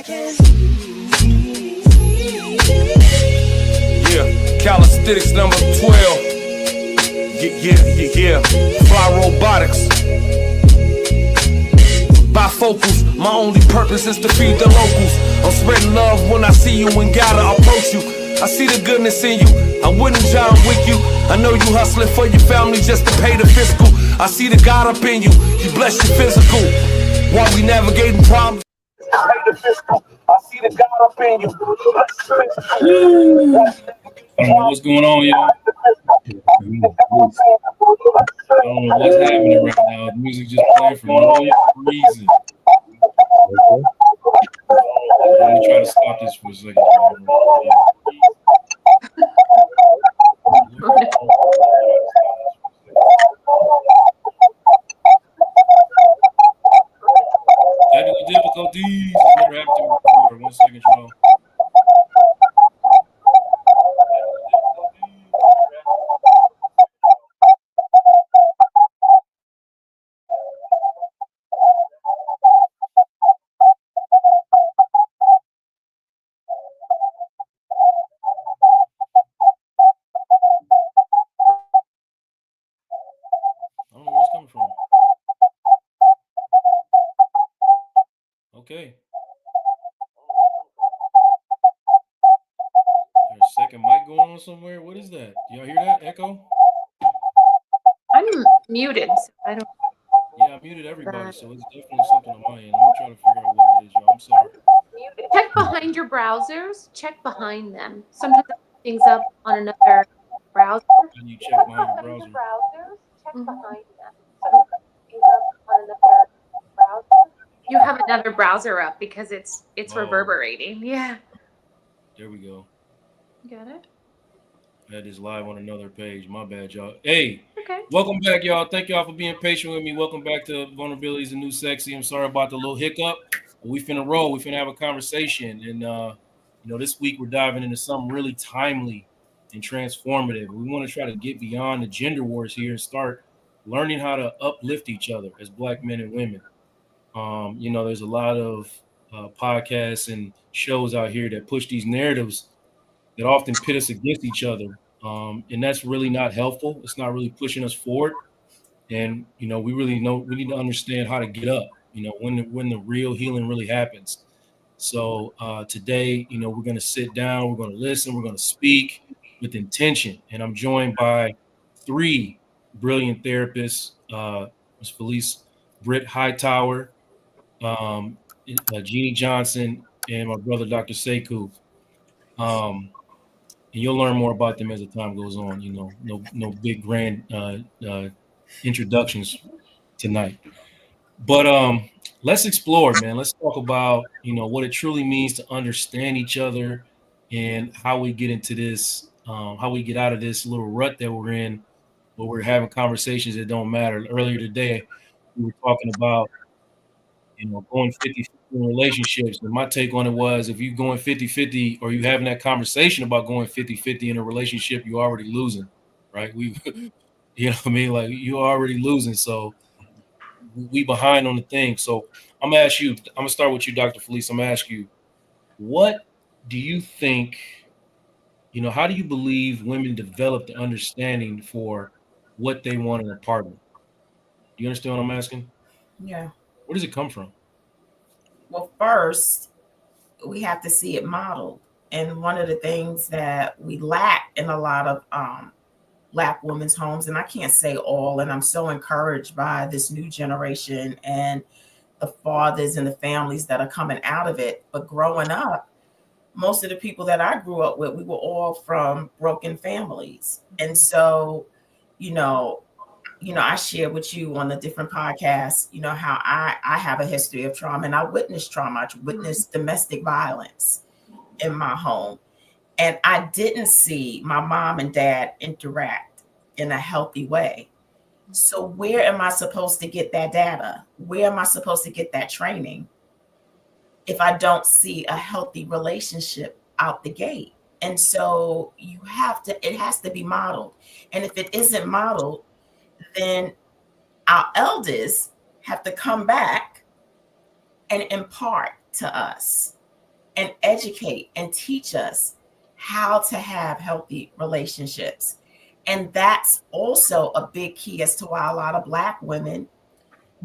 Yeah, calisthenics number 12. Yeah. Fly robotics. Bifocals, my only purpose is to feed the locals. I'm spreading love when I see you and gotta approach you. I see the goodness in you, I wouldn't John Wick you. I know you hustling for your family just to pay the fiscal. I see the God up in you, He bless your physical. While we navigating problems, pay the fiscal. I see the God up in you, bless your physical. I don't know what's going on, y'all. I don't know what's happening right now. The music just playing for no reason. Let me try to stop this for a second. Technical difficulties. Never happened to me before. 1 second, y'all. I don't know where it's coming from. Okay. There's a second mic going on somewhere. What is that? Y'all hear that echo? I'm muted, so I don't. Yeah, I muted everybody, so it's definitely something on my end. I'm trying to figure out what it is, y'all. I'm sorry. Check behind your browsers. Check behind them. Sometimes I put things up on another browser. Can you check behind your browser? Check behind them. Sometimes I put things up on another browser. You have another browser up because it's reverberating. Yeah. There we go. Got it? That is live on another page. My bad, y'all. Hey, okay. Welcome back, y'all. Thank y'all for being patient with me. Welcome back to Vulnerabilities and New Sexy. I'm sorry about the little hiccup. We finna roll. We finna have a conversation. And, this week we're diving into something really timely and transformative. We want to try to get beyond the gender wars here and start learning how to uplift each other as Black men and women. There's a lot of podcasts and shows out here that push these narratives that often pit us against each other. And that's really not helpful. It's not really pushing us forward. And, we need to understand how to get up, when the real healing really happens. So today, we're going to sit down, we're going to listen, we're going to speak with intention. And I'm joined by 3 brilliant therapists, Ms. Felice, Britt, HighTower, Jeanni Johnson, and my brother, Dr. Sekou. And you'll learn more about them as the time goes on. No big grand introductions tonight. But let's explore, man. Let's talk about what it truly means to understand each other and how we get into this, how we get out of this little rut that we're in, where we're having conversations that don't matter. Earlier today, we were talking about going 50-50 in relationships. And my take on it was, if you're going 50-50 or you having that conversation about going 50-50 in a relationship, you're already losing, right? You know what I mean? Like, you're already losing. So we behind on the thing. So I'm going to start with you, Dr. Felice. I'm going to ask you, what do you think, how do you believe women develop the understanding for what they want in a partner? Do you understand what I'm asking? Yeah. Where does it come from? Well, first, we have to see it modeled. And one of the things that we lack in a lot of Black women's homes, and I can't say all, and I'm so encouraged by this new generation and the fathers and the families that are coming out of it. But growing up, most of the people that I grew up with, we were all from broken families. And so, I shared with you on the different podcasts, how I have a history of trauma, and I witnessed trauma. I witnessed domestic violence in my home. And I didn't see my mom and dad interact in a healthy way. So where am I supposed to get that data? Where am I supposed to get that training if I don't see a healthy relationship out the gate? And so it has to be modeled. And if it isn't modeled, then our elders have to come back and impart to us. and educate and teach us how to have healthy relationships. And that's also a big key as to why a lot of Black women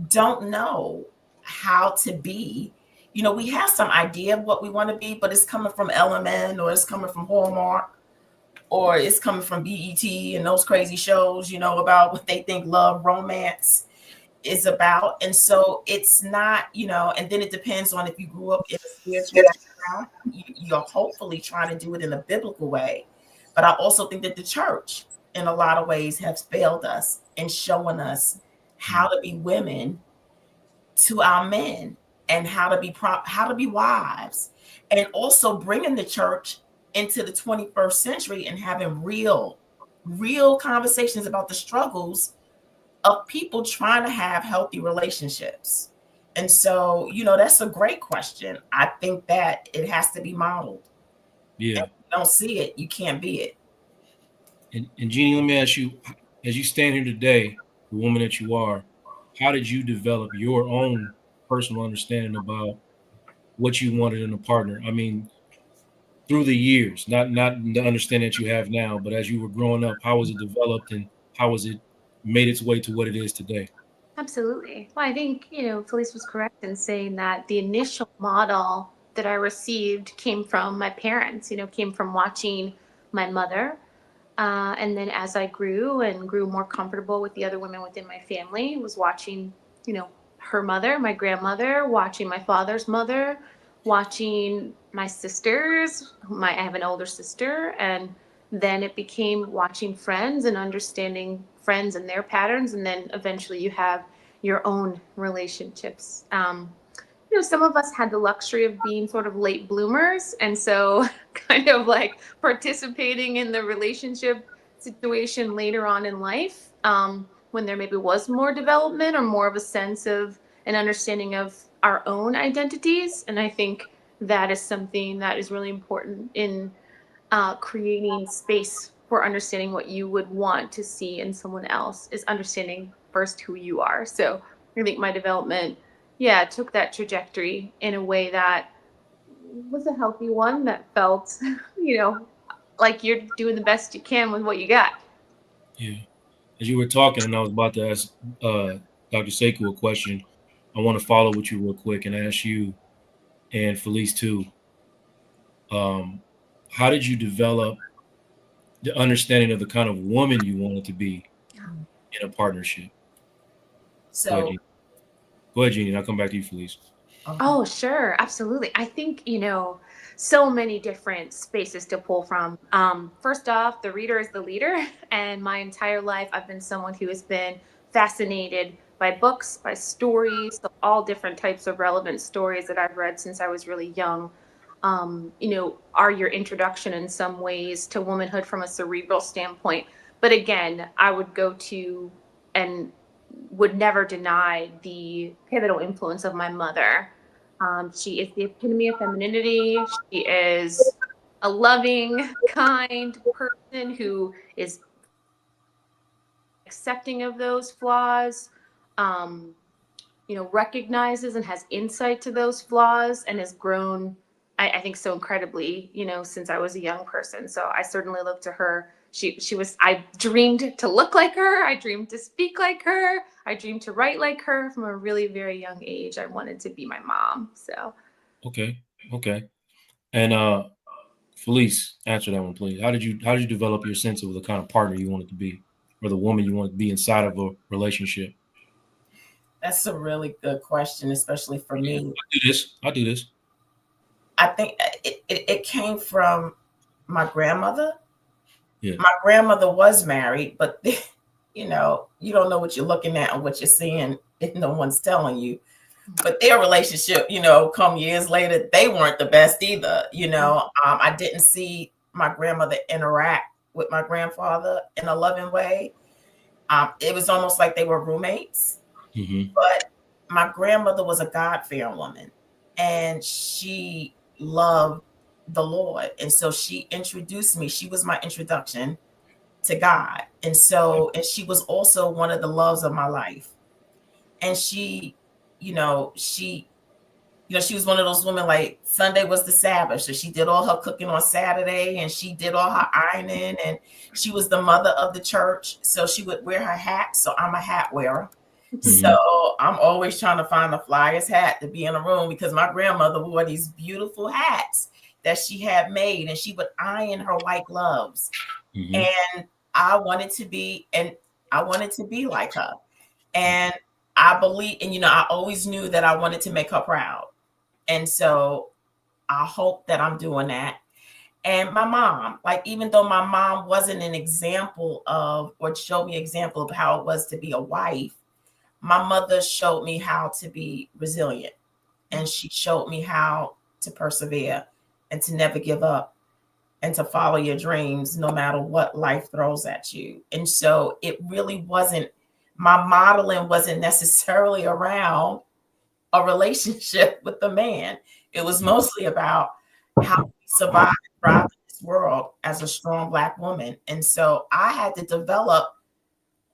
don't know how to be. You know, we have some idea of what we want to be, but it's coming from LMN, or it's coming from Hallmark, or it's coming from BET and those crazy shows, you know, about what they think love, romance is about. And so it's not, you know, and then it depends on if you grew up in a spiritual background, you're hopefully trying to do it in a biblical way. But I also think that the church in a lot of ways has failed us in showing us how to be women to our men, and how to be wives, and also bringing the church into the 21st century and having real conversations about the struggles of people trying to have healthy relationships. And so, you know, that's a great question. I think that it has to be modeled. Yeah. If you don't see it, you can't be it. And Jeanni, let me ask you, as you stand here today, the woman that you are, how did you develop your own personal understanding about what you wanted in a partner? I mean, through the years, not the understanding that you have now, but as you were growing up, how was it developed, and how was it made its way to what it is today? Absolutely. Well, I think, Felice was correct in saying that the initial model that I received came from my parents, came from watching my mother. And then as I grew and grew more comfortable with the other women within my family, was watching, her mother, my grandmother, watching my father's mother, watching my sisters. I have an older sister, and then it became watching friends and understanding friends and their patterns, and then eventually you have your own relationships. Some of us had the luxury of being sort of late bloomers, and so kind of like participating in the relationship situation later on in life, when there maybe was more development or more of a sense of an understanding of our own identities. And I think that is something that is really important in creating space for understanding what you would want to see in someone else, is understanding first who you are. So I think my development, took that trajectory in a way that was a healthy one, that felt, like you're doing the best you can with what you got. Yeah. As you were talking, and I was about to ask Dr. Sekou a question, I want to follow with you real quick and ask you, and Felice too, how did you develop the understanding of the kind of woman you wanted to be in a partnership? So Go ahead, Jeannie, and I'll come back to you, Felice. Oh, sure. Absolutely. I think, so many different spaces to pull from. First off, the reader is the leader. And my entire life, I've been someone who has been fascinated by books, by stories, so all different types of relevant stories that I've read since I was really young. Are your introduction in some ways to womanhood from a cerebral standpoint. But again, I would go to and would never deny the pivotal influence of my mother. She is the epitome of femininity. She is a loving, kind person who is accepting of those flaws, um, recognizes and has insight to those flaws, and has grown, I think, so incredibly, since I was a young person. So I certainly look to her. I dreamed to look like her. I dreamed to speak like her. I dreamed to write like her from a really very young age. I wanted to be my mom. So. Okay. And Felice, answer that one, please. How did you develop your sense of the kind of partner you wanted to be, or the woman you wanted to be inside of a relationship? That's a really good question, especially for me. I do this. I think it came from my grandmother. Yeah. My grandmother was married, but you don't know what you're looking at and what you're seeing if no one's telling you. But their relationship, come years later, they weren't the best either. I didn't see my grandmother interact with my grandfather in a loving way. It was almost like they were roommates. Mm-hmm. But my grandmother was a God-fearing woman, and she loved the Lord. And so she introduced me. She was my introduction to God. And she was also one of the loves of my life. And she she was one of those women, like Sunday was the Sabbath. So she did all her cooking on Saturday and she did all her ironing, and she was the mother of the church. So she would wear her hat. So I'm a hat wearer. So I'm always trying to find the flyest hat to be in a room, because my grandmother wore these beautiful hats that she had made, and she would iron her white gloves. And I wanted to be like her. And I believe, and I always knew that I wanted to make her proud. And so I hope that I'm doing that. And my mom, like, even though my mom wasn't an example of, or showed me an example of how it was to be a wife, my mother showed me how to be resilient. And she showed me how to persevere and to never give up and to follow your dreams no matter what life throws at you. And so it really wasn't, my modeling wasn't necessarily around a relationship with the man. It was mostly about how we survive and thrive in this world as a strong Black woman. And so I had to develop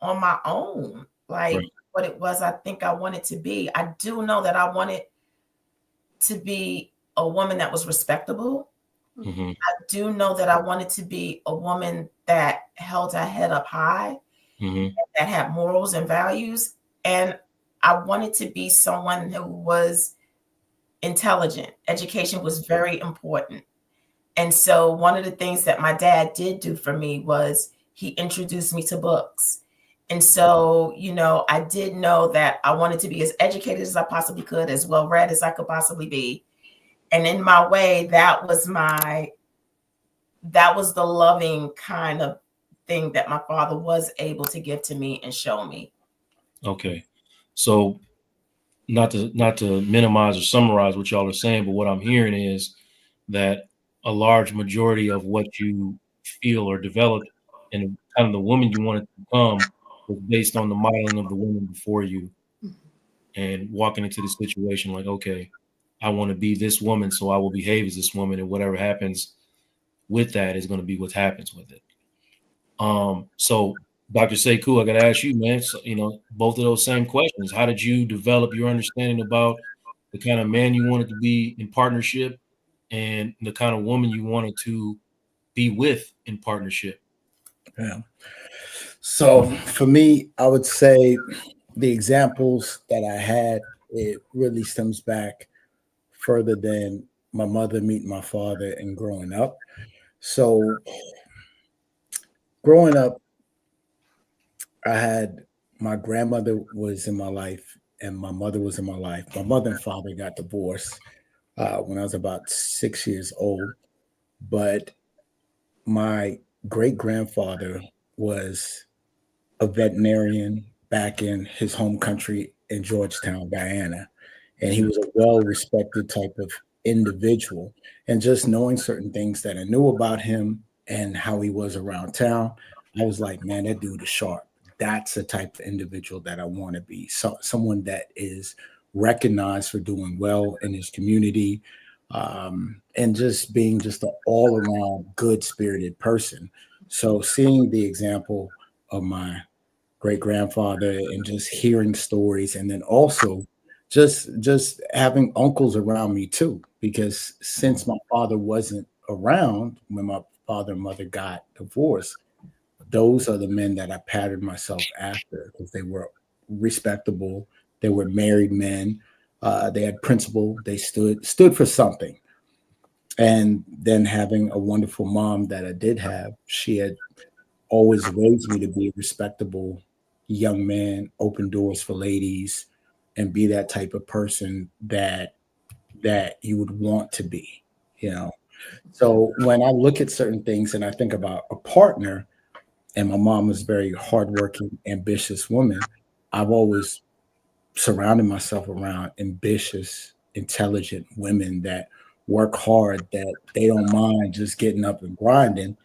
on my own, like what it was I think I wanted to be. I do know that I wanted to be a woman that was respectable. I do know that I wanted to be a woman that held her head up high, that had morals and values. And I wanted to be someone who was intelligent. Education was very important. And so one of the things that my dad did do for me was he introduced me to books. And so, I did know that I wanted to be as educated as I possibly could, as well read as I could possibly be. And in my way, that was the loving kind of thing that my father was able to give to me and show me. Okay. So not to minimize or summarize what y'all are saying, but what I'm hearing is that a large majority of what you feel or developed and kind of the woman you wanted to become was based on the modeling of the woman before you, and walking into the situation like, okay, I want to be this woman, so I will behave as this woman, and whatever happens with that is going to be what happens with it. So Dr. Sekou, I got to ask you, man, so, both of those same questions. How did you develop your understanding about the kind of man you wanted to be in partnership and the kind of woman you wanted to be with in partnership? Yeah. So for me, I would say the examples that I had, it really stems back further than my mother meeting my father and growing up. So growing up, I had my grandmother was in my life and my mother was in my life. My mother and father got divorced when I was about 6 years old. But my great grandfather was a veterinarian back in his home country in Georgetown, Guyana. And he was a well-respected type of individual. And just knowing certain things that I knew about him and how he was around town, I was like, man, that dude is sharp. That's the type of individual that I want to be. So someone that is recognized for doing well in his community, and just being just an all-around good-spirited person. So seeing the example of my great grandfather and just hearing stories, and then also just having uncles around me too, because since my father wasn't around when my father and mother got divorced, those are the men that I patterned myself after, because they were respectable, they were married men, they had principle, they stood for something. And then having a wonderful mom that I did have, she had always raised me to be a respectable young man, open doors for ladies, and be that type of person that you would want to be, So when I look at certain things and I think about a partner, and my mom was a very hardworking, ambitious woman, I've always surrounded myself around ambitious, intelligent women that work hard, that they don't mind just getting up and grinding.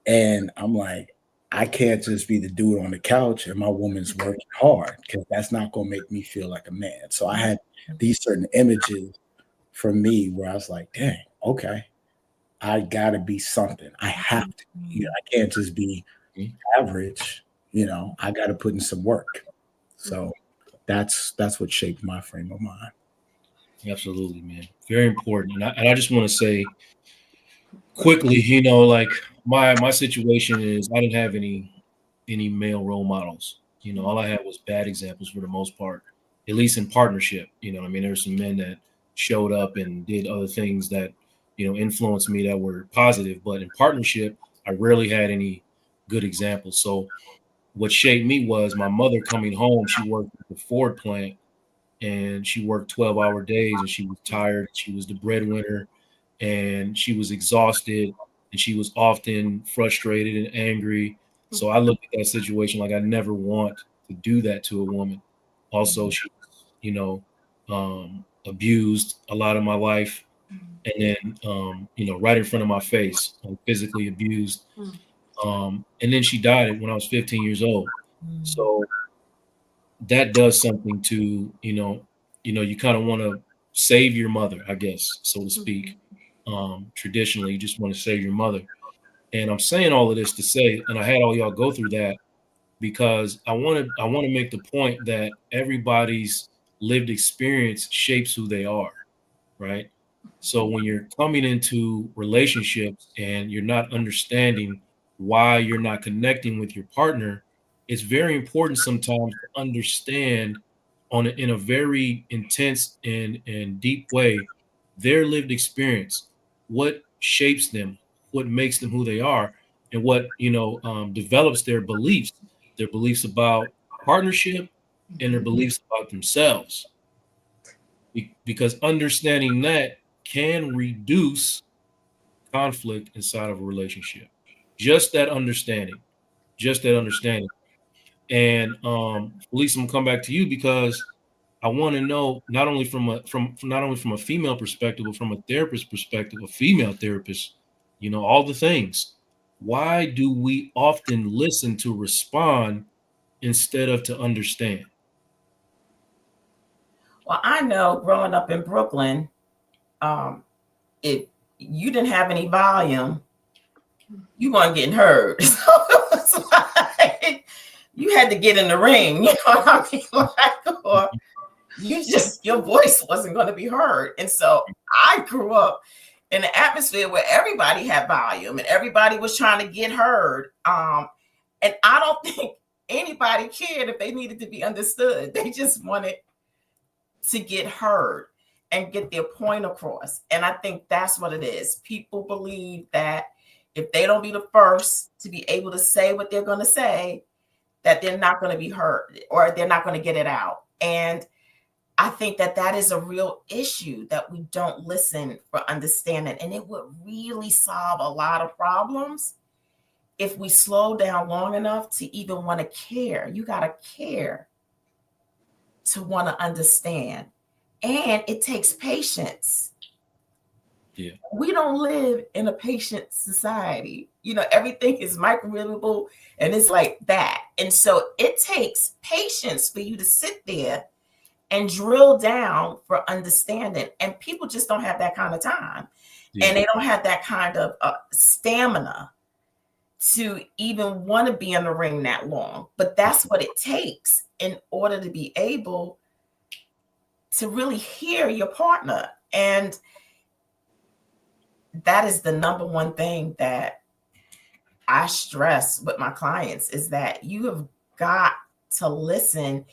And I'm like, I can't just be the dude on the couch and my woman's working hard, because that's not going to make me feel like a man. So I had these certain images for me where I was like, dang, okay, I got to be something. I have to. I can't just be average. I got to put in some work. So that's what shaped my frame of mind. Absolutely, man. Very important. And I just want to say quickly, you know, like my situation is I didn't have any male role models. You know, all I had was bad examples for the most part, at least in partnership. You know, I mean, there's some men that showed up and did other things that, you know, influenced me that were positive, but in partnership, I rarely had any good examples. So what shaped me was my mother coming home. She worked at the Ford plant and she worked 12-hour days and she was tired. She was the breadwinner and she was exhausted and she was often frustrated and angry. So I looked at that situation like I never want to do that to a woman. Also, she was, you know, abused a lot of my life. And then, you know, right in front of my face, physically abused. And then she died when I was 15 years old. So that does something to, you kind of want to save your mother, I guess, so to speak. Traditionally, you just want to save your mother. And I'm saying all of this to say, and I had all y'all go through that because I want to make the point that everybody's lived experience shapes who they are, right? So when you're coming into relationships and you're not understanding why you're not connecting with your partner, it's very important sometimes to understand in a very intense and deep way their lived experience, what shapes them, what makes them who they are, and what develops their beliefs about partnership, and their beliefs about themselves. Because understanding that can reduce conflict inside of a relationship. Just that understanding. Just that understanding. And Felice, I'm gonna come back to you because I want to know not only from a female perspective, but from a therapist perspective, a female therapist, all the things. Why do we often listen to respond instead of to understand? Well, I know growing up in Brooklyn, if you didn't have any volume, you weren't getting heard. So it's like you had to get in the ring, you know what I mean? Like, or your voice wasn't going to be heard. And so I grew up in an atmosphere where everybody had volume and everybody was trying to get heard. And I don't think anybody cared if they needed to be understood. They just wanted to get heard and get their point across. And I think that's what it is. People believe that if they don't be the first to be able to say what they're going to say, that they're not going to be heard or they're not going to get it out. And I think that is a real issue, that we don't listen for understanding. And it would really solve a lot of problems if we slow down long enough to even want to care. You got to care to want to understand. And it takes patience. Yeah. We don't live in a patient society. Everything is microwavable and it's like that. And so it takes patience for you to sit there and drill down for understanding. And people just don't have that kind of time. Yeah. And they don't have that kind of stamina to even want to be in the ring that long. But that's what it takes in order to be able to really hear your partner. And that is the number one thing that I stress with my clients, is that you have got to listen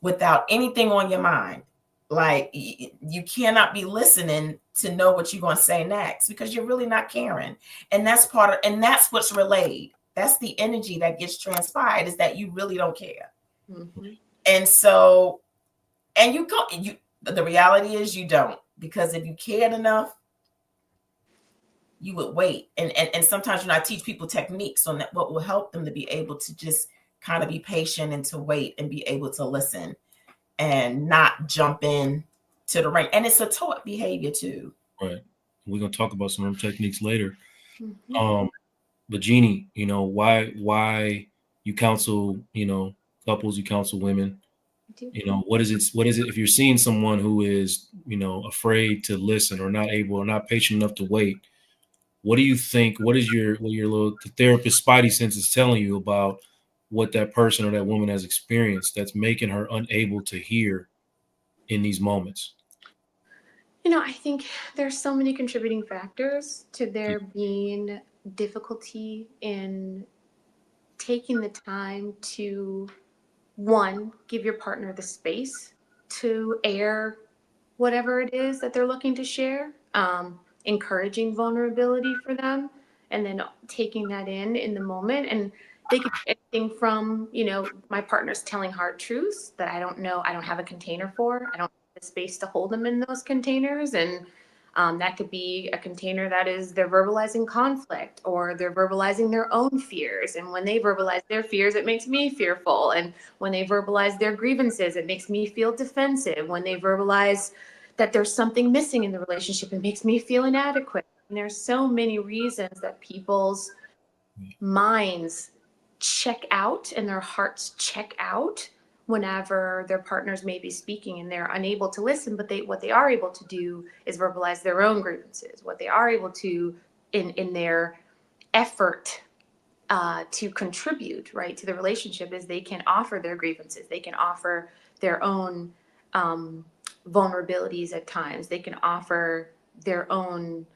without anything on your mind. Like, you cannot be listening to know what you're going to say next, because you're really not caring. And that's what's relayed. That's the energy that gets transpired, is that you really don't care. Mm-hmm. And so, the reality is you don't, because if you cared enough, you would wait. And sometimes, I teach people techniques on that, what will help them to be able to just kind of be patient and to wait and be able to listen and not jump in to the ring. And it's a taught behavior too. Right. We're going to talk about some of them techniques later. Mm-hmm. But Jeanni, why you counsel, couples, you counsel women, what is it if you're seeing someone who is, afraid to listen or not able or not patient enough to wait? What do you think? What is your little therapist spidey sense is telling you about what that person or that woman has experienced that's making her unable to hear in these moments? I think there's so many contributing factors to there being difficulty in taking the time to, one, give your partner the space to air whatever it is that they're looking to share, encouraging vulnerability for them, and then taking that in the moment. And they could be anything from, my partner's telling hard truths that I don't know, I don't have a container for, I don't have the space to hold them in those containers. And that could be a container that is they're verbalizing conflict, or they're verbalizing their own fears. And when they verbalize their fears, it makes me fearful. And when they verbalize their grievances, it makes me feel defensive. When they verbalize that there's something missing in the relationship, it makes me feel inadequate. And there's so many reasons that people's minds check out and their hearts check out whenever their partners may be speaking and they're unable to listen, but what they are able to do is verbalize their own grievances. What they are able to, in their effort to contribute, right, to the relationship, is they can offer their grievances. They can offer their own vulnerabilities at times. They can offer their own,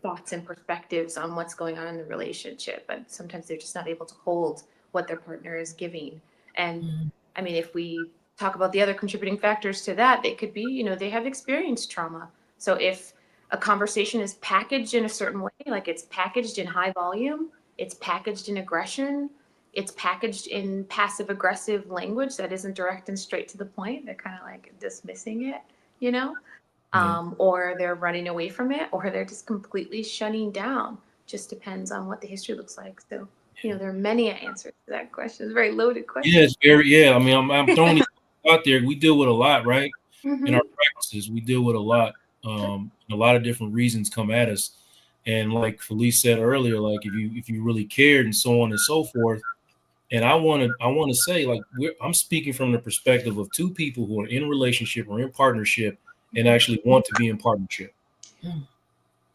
thoughts and perspectives on what's going on in the relationship. But sometimes they're just not able to hold what their partner is giving. And I mean, if we talk about the other contributing factors to that, they could be, they have experienced trauma. So if a conversation is packaged in a certain way, like it's packaged in high volume, it's packaged in aggression, it's packaged in passive aggressive language that isn't direct and straight to the point, they're kind of like dismissing it, or they're running away from it, or they're just completely shutting down. Just depends on what the history looks like. So, there are many answers to that question. It's a very loaded question. Yeah, it's very, I mean, I'm throwing these out there. We deal with a lot, right? In our practices, we deal with a lot. A lot of different reasons come at us. And like Felice said earlier, like if you really cared and so on and so forth. And I want to say, like, I'm speaking from the perspective of two people who are in a relationship or in partnership and actually want to be in partnership.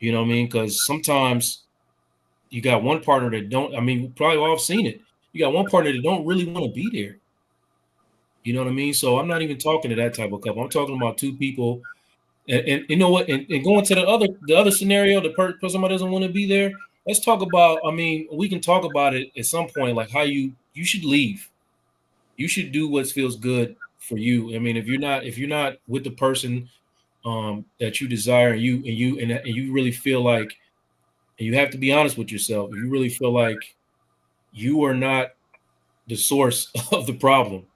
You know what I mean? Because sometimes you got one partner that don't, I mean, probably all have seen it. You got one partner that don't really want to be there. You know what I mean? So I'm not even talking to that type of couple. I'm talking about two people. And you know what? And going to the other scenario, the person somebody doesn't want to be there. Let's talk about, I mean, we can talk about it at some point, like how you should leave. You should do what feels good for you. I mean, if you're not with the person that you desire, and you really feel like, and you have to be honest with yourself, if you really feel like you are not the source of the problem,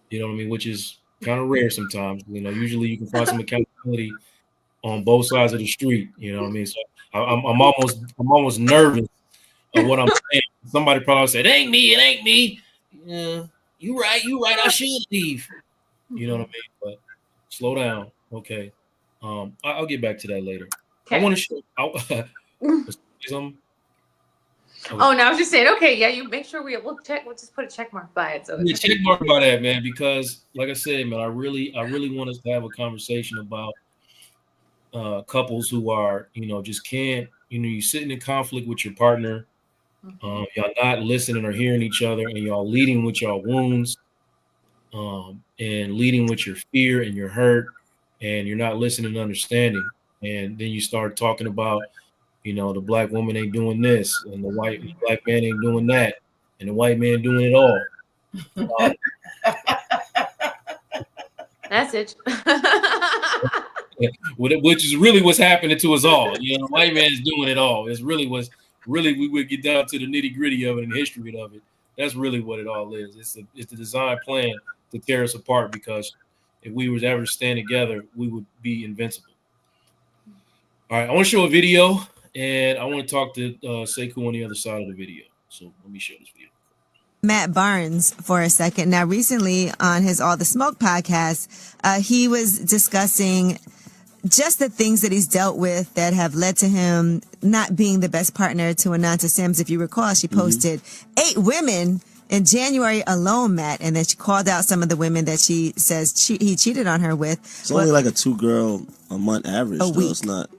you know what I mean, which is kind of rare sometimes. Usually you can find some accountability on both sides of the street. You know what I mean? So I'm almost nervous of what I'm saying. Somebody probably said, "It ain't me." Yeah, you right. I should leave. You know what I mean? But slow down, okay? I'll get back to that later. Okay. I want to show. Oh, no, I was just saying. Okay, yeah, you make sure we'll check. We'll just put a check mark by it. So yeah, check mark by that, man. Because, like I said, man, I really want us to have a conversation about couples who are, just can't. You sitting in conflict with your partner. Y'all not listening or hearing each other, and y'all leading with y'all wounds, and leading with your fear and your hurt, and you're not listening and understanding. And then you start talking about, the black woman ain't doing this, and the black man ain't doing that, and the white man doing it all. Message. Which is really what's happening to us all. The white man is doing it all. It's really we would get down to the nitty gritty of it and the history of it. That's really what it all is. It's the design plan to tear us apart, because if we was ever to stand together, we would be invincible. All right, I want to show a video, and I want to talk to Sekou on the other side of the video. So let me show this video. Matt Barnes for a second. Now, recently on his All the Smoke podcast, he was discussing just the things that he's dealt with that have led to him not being the best partner to Ananta Sims. If you recall, she posted 8 women in January alone, Matt, and then she called out some of the women that she says he cheated on her with. It's only like a 2-girl a month average. A week. It's not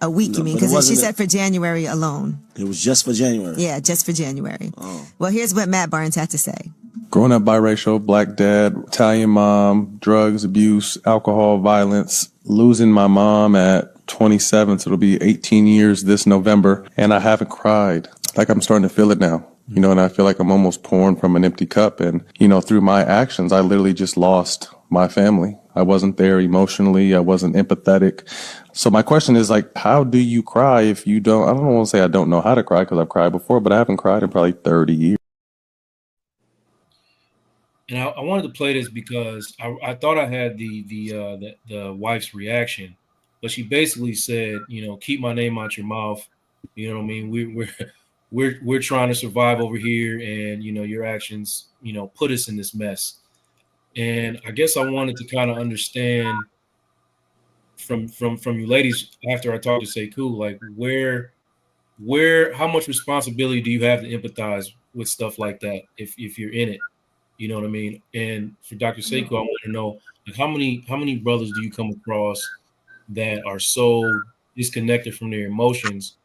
a week, you mean? Because she said for January alone. It was just for January. Yeah, just for January. Oh. Well, here's what Matt Barnes had to say. Growing up biracial, black dad, Italian mom, drugs, abuse, alcohol, violence, losing my mom at 27, so it'll be 18 years this November, and I haven't cried. Like, I'm starting to feel it now, you know, and I feel like I'm almost pouring from an empty cup. And, you know, through my actions, I literally just lost my family. I wasn't there emotionally. I wasn't empathetic. So my question is, like, how do you cry if you don't? I don't want to say I don't know how to cry, because I've cried before, but I haven't cried in probably 30 years. And I wanted to play this because I thought I had the wife's reaction, but she basically said, you know, keep my name out your mouth. You know what I mean? We're trying to survive over here, and you know, your actions, you know, put us in this mess. And I guess I wanted to kind of understand from you ladies after I talked to Sekou, like where how much responsibility do you have to empathize with stuff like that if you're in it? You know what I mean? And for Dr. Sekou, I want to know, like, how many brothers do you come across that are so disconnected from their emotions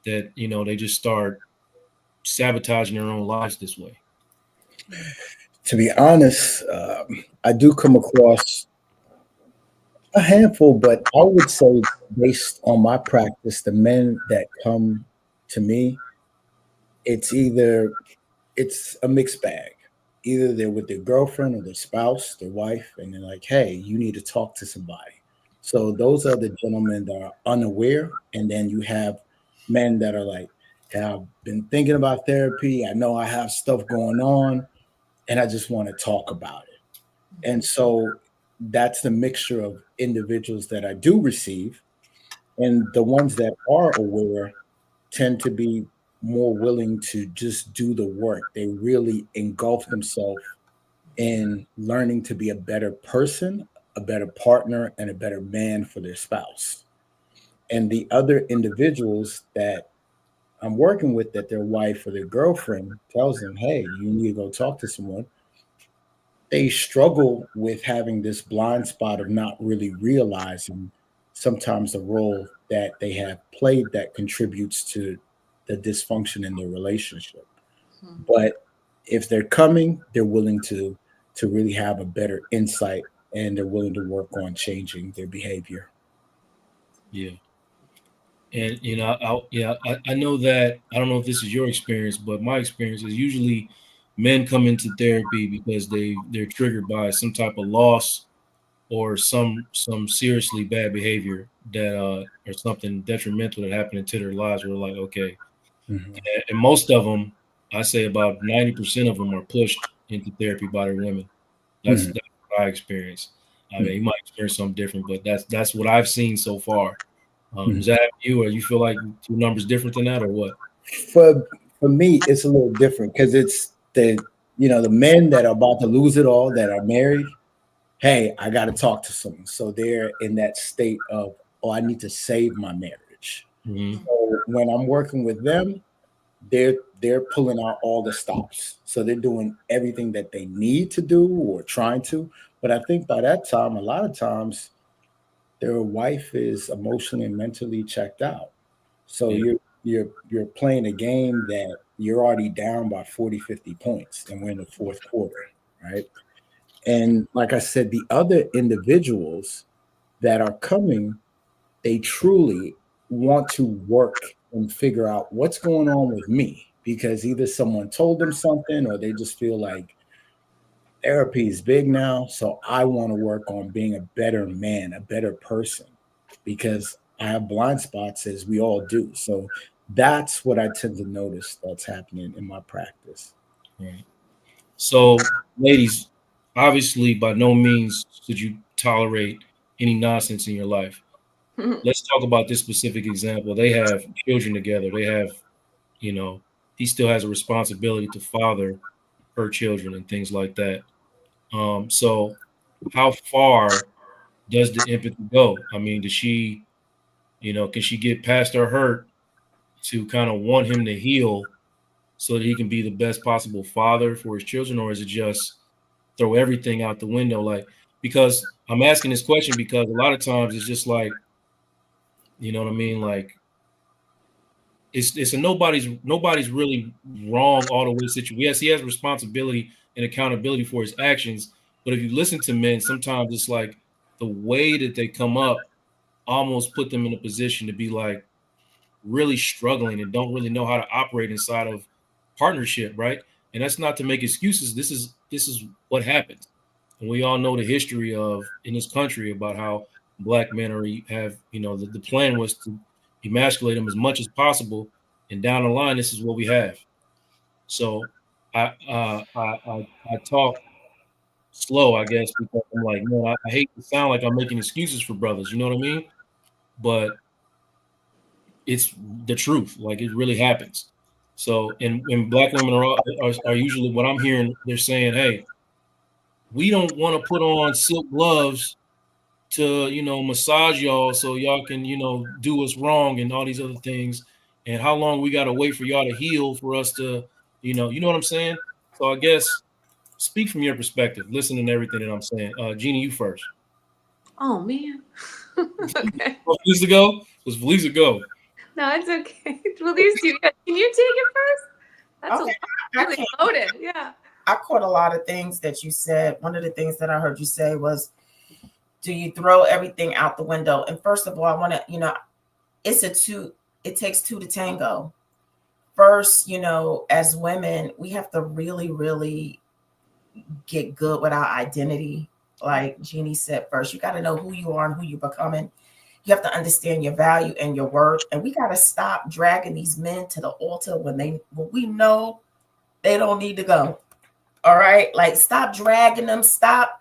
that, you know, they just start sabotaging their own lives this way? To be honest, I do come across a handful, but I would say, based on my practice, the men that come to me, it's a mixed bag. Either they're with their girlfriend or their spouse, their wife, and they're like, hey, you need to talk to somebody. So those are the gentlemen that are unaware. And then you have men that are like, hey, I've been thinking about therapy. I know I have stuff going on, and I just want to talk about it. And so that's the mixture of individuals that I do receive. And the ones that are aware tend to be more willing to just do the work. They really engulf themselves in learning to be a better person, a better partner, and a better man for their spouse. And the other individuals that I'm working with, that their wife or their girlfriend tells them, hey, you need to go talk to someone, they struggle with having this blind spot of not really realizing sometimes the role that they have played that contributes to the dysfunction in their relationship. But if they're coming, they're willing to really have a better insight, and they're willing to work on changing their behavior. Yeah. And you know, I know that, I don't know if this is your experience, but my experience is usually men come into therapy because they're triggered by some type of loss or some seriously bad behavior that or something detrimental that happened into their lives. We're like, okay. Mhm. And most of them, I say about 90% of them are pushed into therapy by their women. That's Mhm. what I experience. I mean, you might experience something different, but that's what I've seen so far. Mhm. Does that happen to you, or you feel like your numbers different than that, or what? For for me, it's a little different because it's the men that are about to lose it all, that are married. Hey, I got to talk to someone. So they're in that state of, oh, I need to save my marriage. Mm-hmm. So when I'm working with them, they're pulling out all the stops. So they're doing everything that they need to do or trying to. But I think by that time, a lot of times their wife is emotionally and mentally checked out. So Yeah. you're playing a game that you're already down by 40, 50 points, and we're in the fourth quarter, right? And like I said, the other individuals that are coming, they truly want to work and figure out what's going on with me, because either someone told them something, or they just feel like therapy is big now. So I want to work on being a better man, a better person, because I have blind spots, as we all do. So that's what I tend to notice that's happening in my practice. Right. So, ladies, obviously, by no means should you tolerate any nonsense in your life. Let's talk about this specific example. They have children together. They have, you know, he still has a responsibility to father her children and things like that. So how far does the empathy go? I mean, does she, you know, can she get past her hurt to kind of want him to heal so that he can be the best possible father for his children, or is it just throw everything out the window? Like, because I'm asking this question because a lot of times it's just like, you know what I mean? Like, it's a nobody's really wrong all the way situation. Yes, he has responsibility and accountability for his actions, but if you listen to men, sometimes it's like the way that they come up almost put them in a position to be like really struggling and don't really know how to operate inside of partnership, right? And that's not to make excuses. This is what happens. And we all know the history of in this country about how black men have, the plan was to emasculate them as much as possible. And down the line, this is what we have. So I talk slow, I guess, because I'm like, man, I hate to sound like I'm making excuses for brothers, you know what I mean? But it's the truth. Like it really happens. So, and black women are usually what I'm hearing. They're saying, "Hey, we don't want to put on silk gloves to, massage y'all so y'all can, do us wrong and all these other things. And how long we got to wait for y'all to heal for us to, you know what I'm saying? So I guess speak from your perspective, listening to everything that I'm saying. Jeanni, you first. Oh man. Okay. Felice to go? Was Felice to go? No, it's okay. Felice, can you take it first? That's Okay, really loaded. Yeah. I caught a lot of things that you said. One of the things that I heard you say was, do you throw everything out the window? And first of all, I want to, it takes two to tango. First, as women, we have to really, really get good with our identity. Like Jeanni said, first, you got to know who you are and who you're becoming. You have to understand your value and your worth. And we got to stop dragging these men to the altar when we know they don't need to go. All right. Like stop dragging them. Stop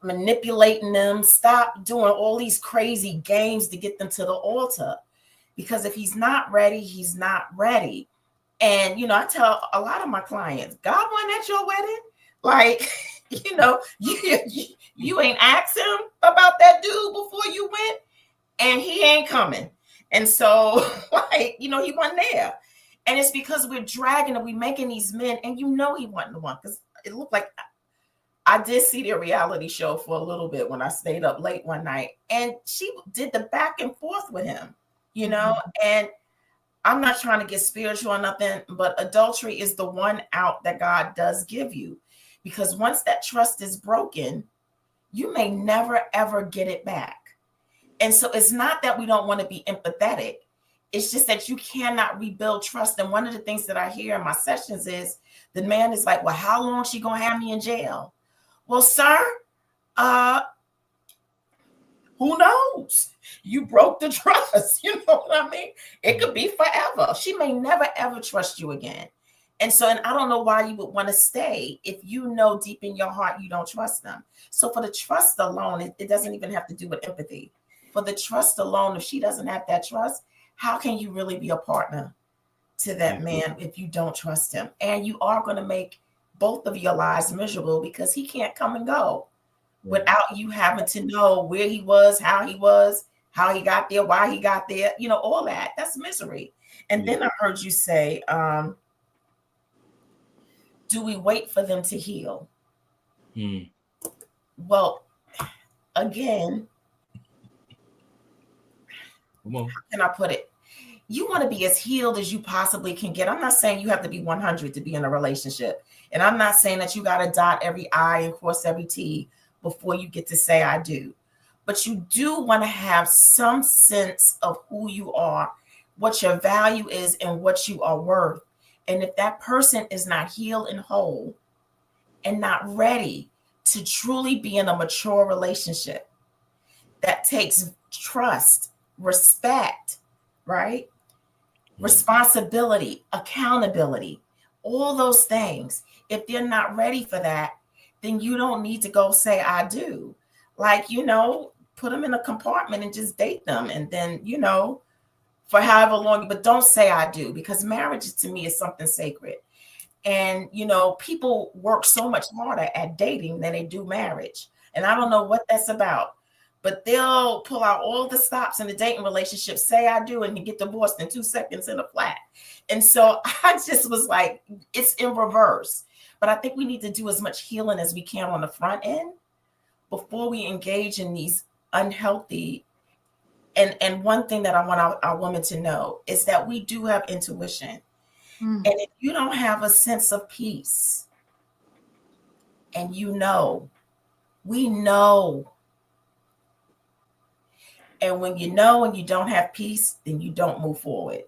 manipulating them. Stop doing all these crazy games to get them to the altar. Because if he's not ready, he's not ready. And, I tell a lot of my clients, God wasn't at your wedding. Like, you ain't asked him about that dude before you went, and he ain't coming. And so, he wasn't there. And it's because we're dragging and we're making these men, and he wasn't the one. Because it looked like I did see their reality show for a little bit when I stayed up late one night, and she did the back and forth with him, and I'm not trying to get spiritual or nothing, but adultery is the one out that God does give you. Because once that trust is broken, you may never, ever get it back. And so it's not that we don't want to be empathetic. It's just that you cannot rebuild trust. And one of the things that I hear in my sessions is the man is like, well, how long is she going to have me in jail? Well, sir, who knows? You broke the trust. You know what I mean? It could be forever. She may never, ever trust you again. And I don't know why you would want to stay if you know deep in your heart you don't trust them. So for the trust alone, it doesn't even have to do with empathy. For the trust alone, if she doesn't have that trust, how can you really be a partner to that man if you don't trust him? And you are going to make both of your lives miserable because he can't come and go without you having to know where he was, how he got there, why he got there, all that. That's misery. And then I heard you say, do we wait for them to heal? Well, again, how can I put it? You want to be as healed as you possibly can get. I'm not saying you have to be 100 to be in a relationship. And I'm not saying that you got to dot every I and cross every T before you get to say I do. But you do want to have some sense of who you are, what your value is, and what you are worth. And if that person is not healed and whole and not ready to truly be in a mature relationship that takes trust, respect, right? Responsibility, accountability, all those things. If they're not ready for that, then you don't need to go say, I do. Like, put them in a compartment and just date them. And then, for however long, but don't say I do, because marriage to me is something sacred. And, people work so much harder at dating than they do marriage. And I don't know what that's about, but they'll pull out all the stops in the dating relationship, say I do, and you get divorced in 2 seconds in a flat. And so I just was like, it's in reverse. But I think we need to do as much healing as we can on the front end before we engage in these unhealthy. And one thing that I want our women to know is that we do have intuition. And if you don't have a sense of peace, and we know And when you know and you don't have peace, then you don't move forward.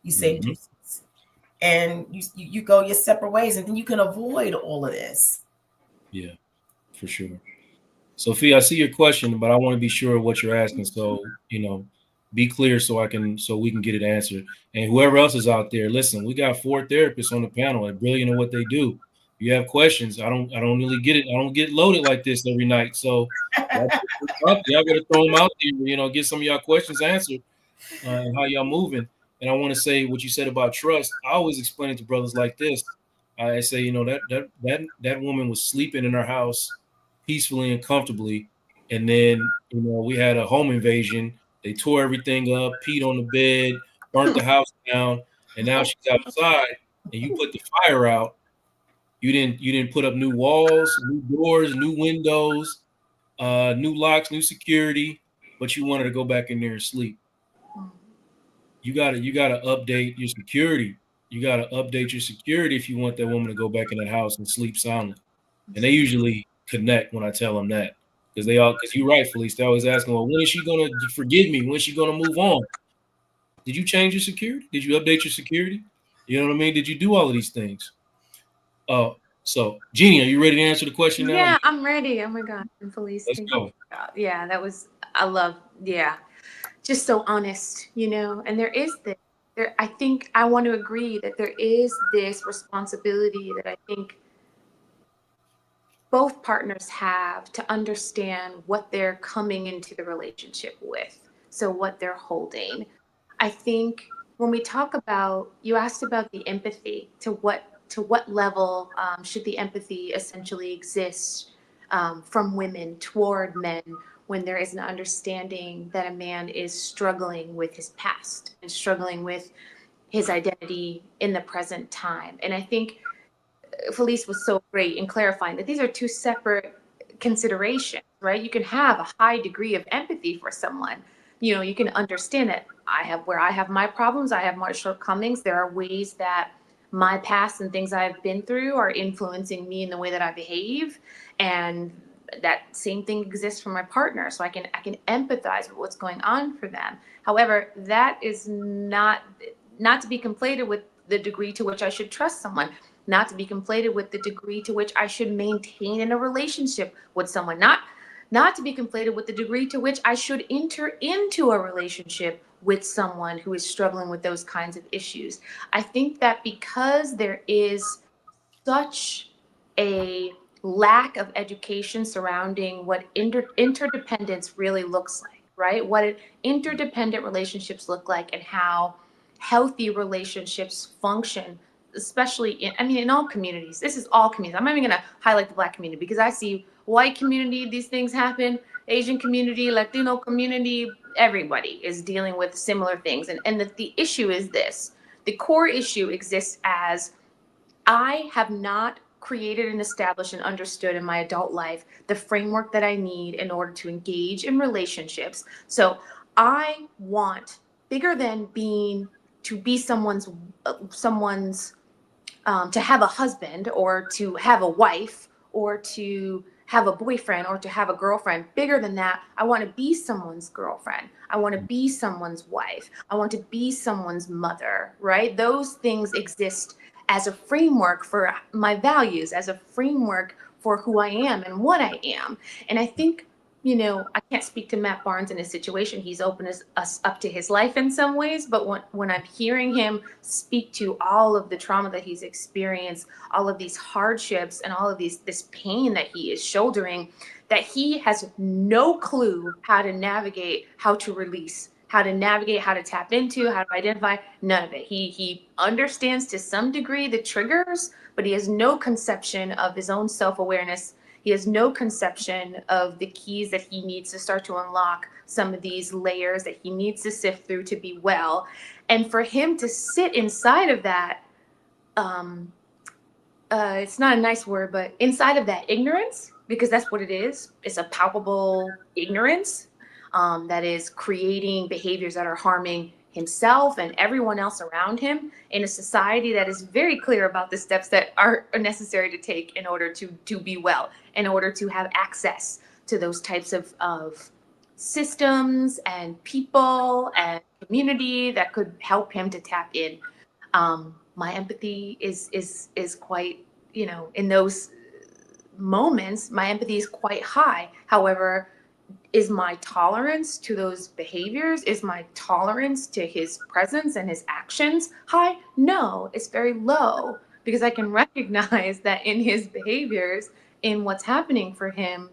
You say deuces. And you go your separate ways, and then you can avoid all of this. Yeah, for sure. Sophia, I see your question, but I want to be sure of what you're asking. So, be clear so we can get it answered. And whoever else is out there, listen, we got 4 therapists on the panel and brilliant at what they do. If you have questions, I don't really get it. I don't get loaded like this every night. So y'all better throw them out there, get some of y'all questions answered and how y'all moving. And I want to say what you said about trust. I always explain it to brothers like this. I say, that woman was sleeping in her house peacefully and comfortably. And then, we had a home invasion. They tore everything up, peed on the bed, burnt the house down, and now she's outside. And you put the fire out. You didn't put up new walls, new doors, new windows, new locks, new security, but you wanted to go back in there and sleep. You gotta update your security. You gotta update your security if you want that woman to go back in that house and sleep soundly. And they usually connect when I tell them that, because you're right, Felice. They always asking, well, when is she gonna forgive me? When is she gonna move on? Did you change your security? Did you update your security? You know what I mean? Did you do all of these things? So Jeanni, are you ready to answer the question now? Yeah, I'm ready. Oh my God. And Felice, Let's go. Yeah, just so honest, and there is this, I think I want to agree that there is this responsibility that I think both partners have to understand what they're coming into the relationship with. So what they're holding. I think when we talk about, you asked about the empathy, to what level should the empathy essentially exist from women toward men when there is an understanding that a man is struggling with his past and struggling with his identity in the present time. And I think Felice was so great in clarifying that these are 2 separate considerations, right? You can have a high degree of empathy for someone. You can understand that I have my problems, I have my shortcomings. There are ways that my past and things I've been through are influencing me in the way that I behave. And that same thing exists for my partner. So I can empathize with what's going on for them. However, that is not to be conflated with the degree to which I should trust someone, not to be conflated with the degree to which I should maintain in a relationship with someone, not to be conflated with the degree to which I should enter into a relationship with someone who is struggling with those kinds of issues. I think that because there is such a lack of education surrounding what interdependence really looks like, right? What interdependent relationships look like and how healthy relationships function, especially in all communities. This is all communities. I'm not even going to highlight the Black community because I see white community, these things happen, Asian community, Latino community, everybody is dealing with similar things. And the issue is this. The core issue exists as I have not created and established and understood in my adult life the framework that I need in order to engage in relationships. So I want, bigger than to be someone's to have a husband or to have a wife or to have a boyfriend or to have a girlfriend. Bigger than that, I want to be someone's girlfriend. I want to be someone's wife. I want to be someone's mother, right? Those things exist as a framework for my values, as a framework for who I am and what I am. And I think, I can't speak to Matt Barnes in his situation. He's opened us up to his life in some ways, but when I'm hearing him speak to all of the trauma that he's experienced, all of these hardships and all of this pain that he is shouldering, that he has no clue how to navigate, how to release, how to navigate, how to tap into, how to identify, none of it. He understands to some degree the triggers, but he has no conception of his own self-awareness. He has no conception of the keys that he needs to start to unlock some of these layers that he needs to sift through to be well. And for him to sit inside of that, it's not a nice word, but inside of that ignorance, because that's what it is. It's a palpable ignorance that is creating behaviors that are harming himself and everyone else around him in a society that is very clear about the steps that are necessary to take in order to be well, in order to have access to those types of systems and people and community that could help him to tap in. My empathy is quite, in those moments, my empathy is quite high. However, is my tolerance to those behaviors, is my tolerance to his presence and his actions high? No, it's very low, because I can recognize that in his behaviors, in what's happening for him,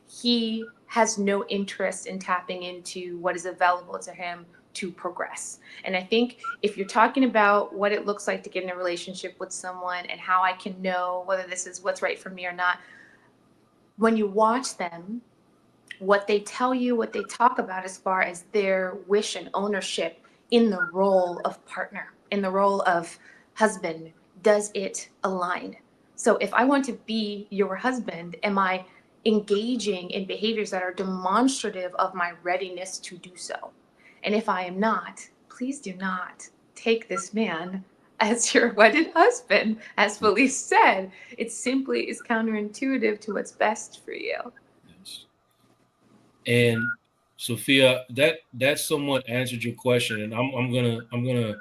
he has no interest in tapping into what is available to him to progress. And I think if you're talking about what it looks like to get in a relationship with someone and how I can know whether this is what's right for me or not, when you watch them, what they tell you, what they talk about as far as their wish and ownership in the role of partner, in the role of husband, does it align? So if I want to be your husband, am I engaging in behaviors that are demonstrative of my readiness to do so? And if I am not, please do not take this man as your wedded husband. As Felice said, it simply is counterintuitive to what's best for you. And Sophia, that somewhat answered your question, and I'm gonna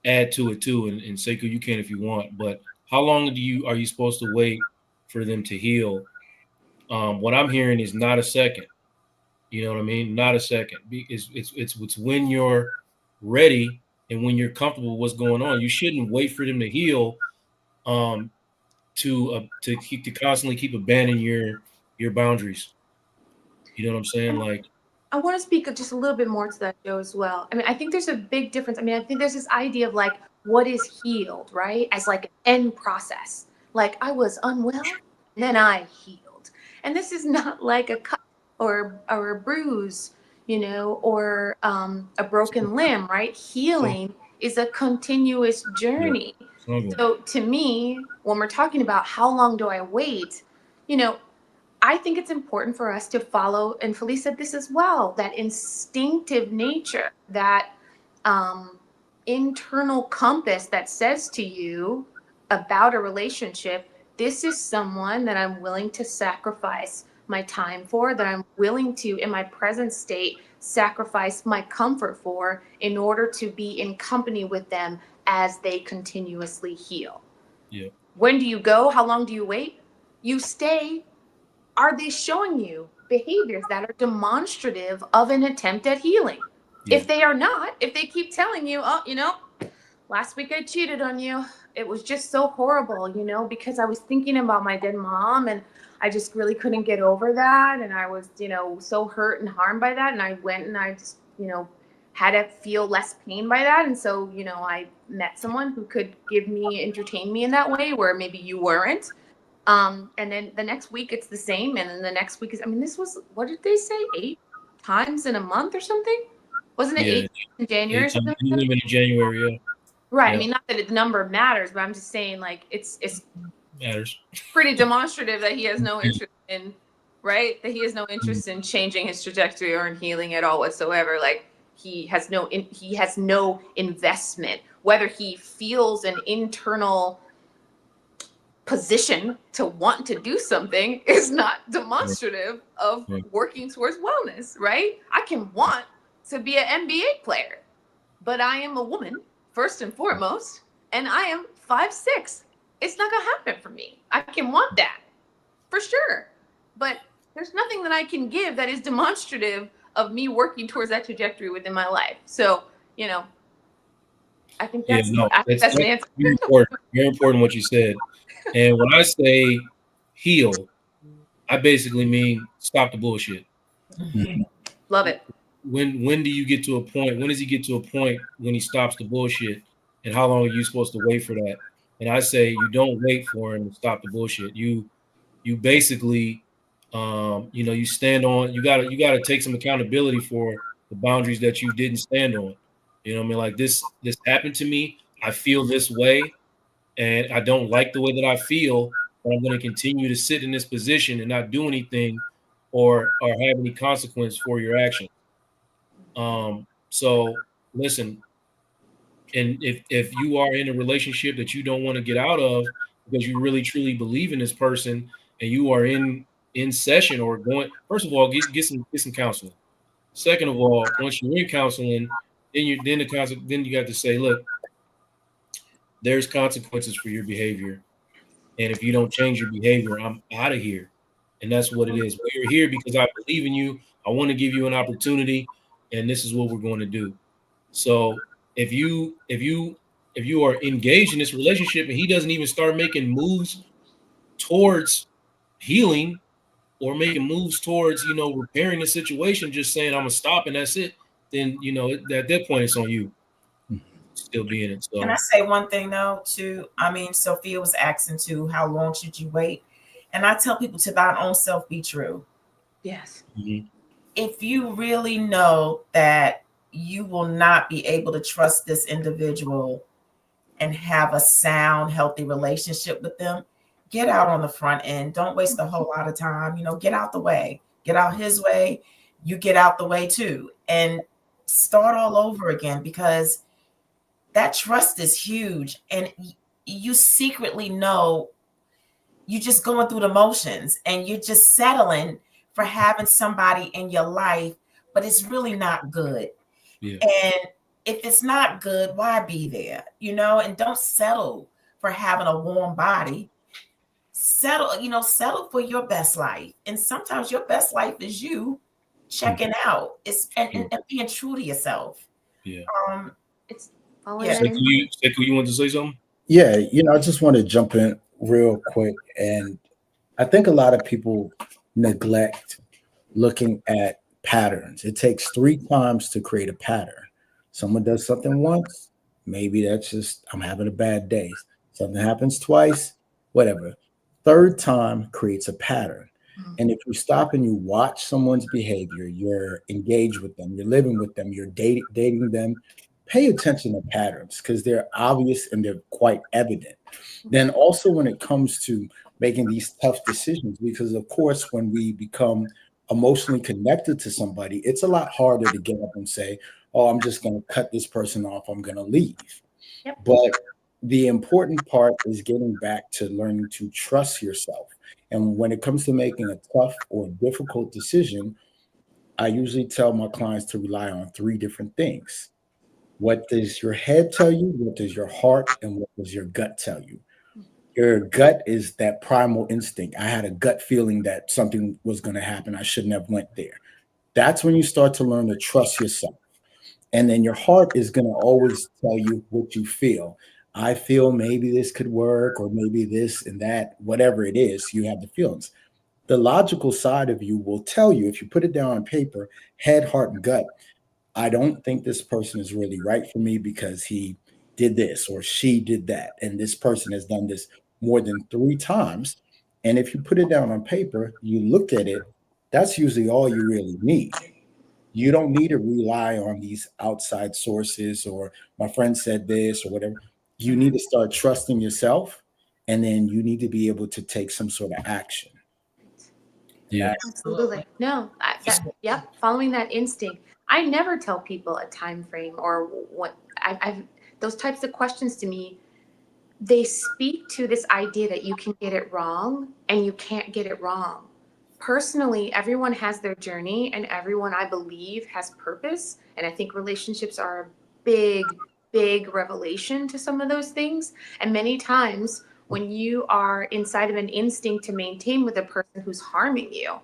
add to it too, and Seiko, you can if you want. But how long are you supposed to wait for them to heal? What I'm hearing is not a second. You know what I mean? Not a second. It's when you're ready and when you're comfortable with what's going on. You shouldn't wait for them to heal, to constantly keep abandoning your boundaries. You know what I'm saying? Like, I want to speak just a little bit more to that, Joe, as well. I mean, I think there's a big difference. I mean, I think there's this idea of like, what is healed, right? As like an end process. Like, I was unwell, then I healed. And this is not like a cut or a bruise, or a broken limb, right? Healing is a continuous journey. So to me, when we're talking about how long do I wait, I think it's important for us to follow, and Felice said this as well, that instinctive nature, that internal compass that says to you about a relationship, this is someone that I'm willing to sacrifice my time for, that I'm willing to, in my present state, sacrifice my comfort for in order to be in company with them as they continuously heal. Yeah. When do you go? How long do you wait? You stay. Are they showing you behaviors that are demonstrative of an attempt at healing? Yeah. If they are not, if they keep telling you, oh, last week I cheated on you. It was just so horrible, because I was thinking about my dead mom and I just really couldn't get over that. And I was, so hurt and harmed by that. And I went and I just, had to feel less pain by that. And so, I met someone who could entertain me in that way where maybe you weren't. And then the next week it's the same. And then the next week this was, what did they say? 8 times in a month or something? Wasn't it 8 in January or something? In January, yeah. Right. Yeah. I mean, not that the number matters, but I'm just saying like, it's matters. Pretty demonstrative that he has no interest in, right? That he has no interest in changing his trajectory or in healing at all whatsoever. Like he has no investment, whether he feels an internal position to want to do something is not demonstrative of working towards wellness, right? I can want to be an NBA player, but I am a woman first and foremost, and I am 5'6". It's not gonna happen for me. I can want that for sure, but there's nothing that I can give that is demonstrative of me working towards that trajectory within my life. So, I think that's that's an answer. Very important what you said. And when I say heal, I basically mean stop the bullshit. Love it. When do you get to a point? When does he get to a point when he stops the bullshit? And how long are you supposed to wait for that? And I say you don't wait for him to stop the bullshit. You basically, you stand on. You gotta take some accountability for the boundaries that you didn't stand on. You know what I mean? Like this happened to me. I feel this way, and I don't like the way that I feel. But I'm going to continue to sit in this position and not do anything, or have any consequence for your action. So listen. And if you are in a relationship that you don't want to get out of because you really truly believe in this person and you are in session or going, first of all, get some counseling. Second of all, once you're in counseling, then you got to say, look, there's consequences for your behavior. And if you don't change your behavior, I'm out of here. And that's what it is. We're here because I believe in you. I want to give you an opportunity, and this is what we're going to do. So if you are engaged in this relationship and he doesn't even start making moves towards healing or making moves towards, repairing the situation, just saying I'm gonna stop and that's it, then at that point it's on you still being it. So Can I say one thing though, too? I mean, Sophia was asking too, how long should you wait? And I tell people to thine own self be true. Yes. If you really know that you will not be able to trust this individual and have a sound, healthy relationship with them, get out on the front end. Don't waste a whole lot of time. Get out the way. Get out his way. You get out the way too. And start all over again, because that trust is huge. And you secretly know you're just going through the motions and you're just settling for having somebody in your life, but it's really not good. Yeah. And if it's not good, why be there? And don't settle for having a warm body. Settle for your best life. And sometimes your best life is you checking out. And being true to yourself. Yeah. It's following Yeah. that in. Sekou, you want to say something? Yeah, I just want to jump in real quick. And I think a lot of people neglect looking at patterns. It takes 3 times to create a pattern. Someone does something once, maybe that's just I'm having a bad day. Something happens twice, whatever. Third time creates a pattern. And if you stop and you watch someone's behavior, you're engaged with them, you're living with them, you're dating them, pay attention to patterns because they're obvious and they're quite evident. Then also when it comes to making these tough decisions, because of course, when we become emotionally connected to somebody, it's a lot harder to get up and say, oh, I'm just going to cut this person off, I'm going to leave. Yep. But the important part is getting back to learning to trust yourself. And when it comes to making a tough or difficult decision, I usually tell my clients to rely on 3 different things. What does your head tell you? What does your heart and what does your gut tell you? Your gut is that primal instinct. I had a gut feeling that something was going to happen. I shouldn't have went there. That's when you start to learn to trust yourself. And then your heart is going to always tell you what you feel. I feel maybe this could work or maybe this and that, whatever it is, you have the feelings. The logical side of you will tell you, if you put it down on paper, head, heart, and gut, I don't think this person is really right for me because he did this or she did that. And this person has done this more than 3 times. And if you put it down on paper, you look at it, that's usually all you really need. You don't need to rely on these outside sources or my friend said this or whatever. You need to start trusting yourself, and then you need to be able to take some sort of action. Yeah. Absolutely. No, yep. Following that instinct. I never tell people a time frame or what I've those types of questions to me. They speak to this idea that you can get it wrong and you can't get it wrong. Personally, everyone has their journey and everyone, I believe, has purpose. And I think relationships are a big revelation to some of those things. And many times when you are inside of an instinct to maintain with a person who's harming you,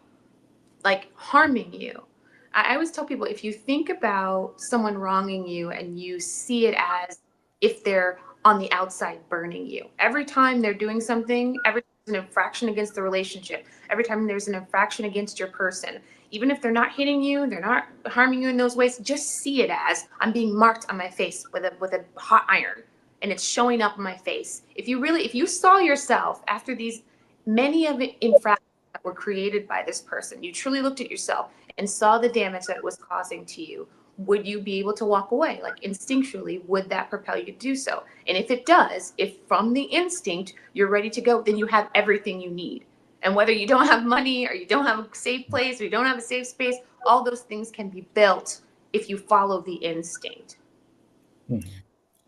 I always tell people, if you think about someone wronging you and you see it as if they're on the outside burning you, every time they're doing something, every time there's an infraction against the relationship, every time there's an infraction against your person, even if they're not hitting you, they're not harming you in those ways, just see it as I'm being marked on my face with a hot iron and it's showing up on my face. If you saw yourself after these many of the infractions that were created by this person, you truly looked at yourself and saw the damage that it was causing to you, would you be able to walk away? Like instinctually, would that propel you to do so? And if it does, if from the instinct you're ready to go, then you have everything you need. And whether you don't have money or you don't have a safe place or you don't have a safe space, all those things can be built if you follow the instinct.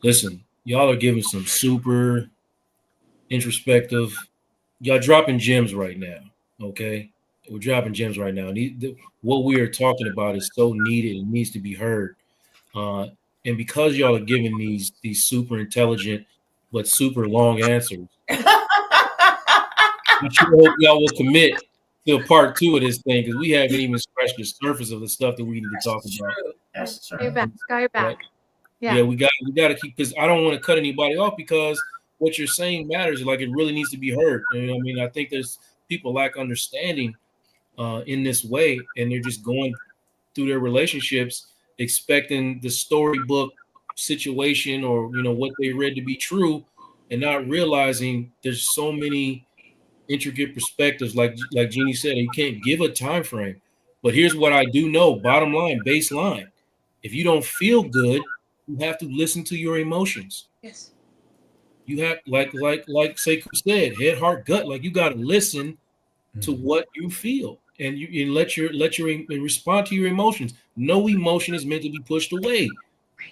Listen, y'all are giving some super introspective, y'all dropping gems right now. Okay. We're dropping gems right now. What we are talking about is so needed and needs to be heard. And because y'all are giving these super intelligent but super long answers, I sure hope y'all will commit to a part 2 of this thing, because we haven't even scratched the surface of the stuff that we need to talk about. That's true. Go back. Go back. Yeah, we got to keep, because I don't want to cut anybody off, because what you're saying matters. Like, it really needs to be heard. You know what I mean? I think there's people lack understanding in this way, and they're just going through their relationships expecting the storybook situation or what they read to be true, and not realizing there's so many intricate perspectives. Like Jeannie said, you can't give a time frame. But here's what I do know: bottom line, baseline. If you don't feel good, you have to listen to your emotions. Yes. You have, like Sekou said, head, heart, gut. Like, you got to listen to what you feel, and you let your respond to your emotions. No emotion is meant to be pushed away,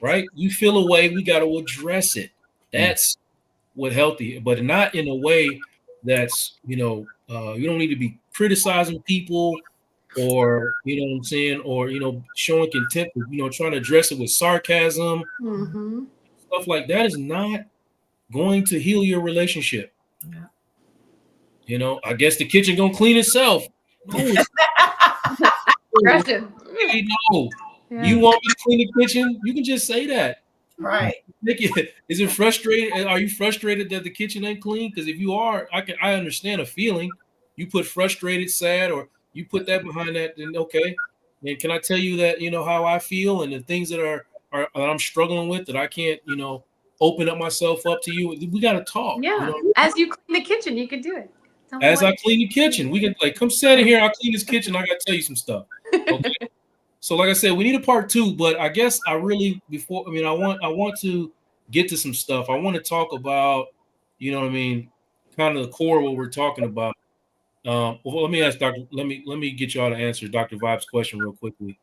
right? You feel a way, we got to address it. That's what healthy, but not in a way that's you don't need to be criticizing people, or what I'm saying, or showing contempt, trying to address it with sarcasm. Mm-hmm. Stuff like that is not going to heal your relationship. Yeah. I guess the kitchen gonna clean itself. No, Aggressive. hey, no. Yeah. You want me to clean the kitchen? You can just say that. Right. Is it frustrated? Are you frustrated that the kitchen ain't clean? Because if you are, I understand a feeling. You put frustrated, sad, or you put that behind that, then okay. And can I tell you that how I feel, and the things that I'm struggling with, that I can't open up myself up to you? We got to talk. Yeah. As you clean the kitchen, you can do it. As I clean the kitchen, we can come sit in here. I'll clean this kitchen. I got to tell you some stuff. Okay. So, like I said, we need a part 2, but I guess I want to get to some stuff. I want to talk about, kind of the core of what we're talking about. Well, let me ask Dr. Let me get y'all to answer Dr. Vibe's question real quickly.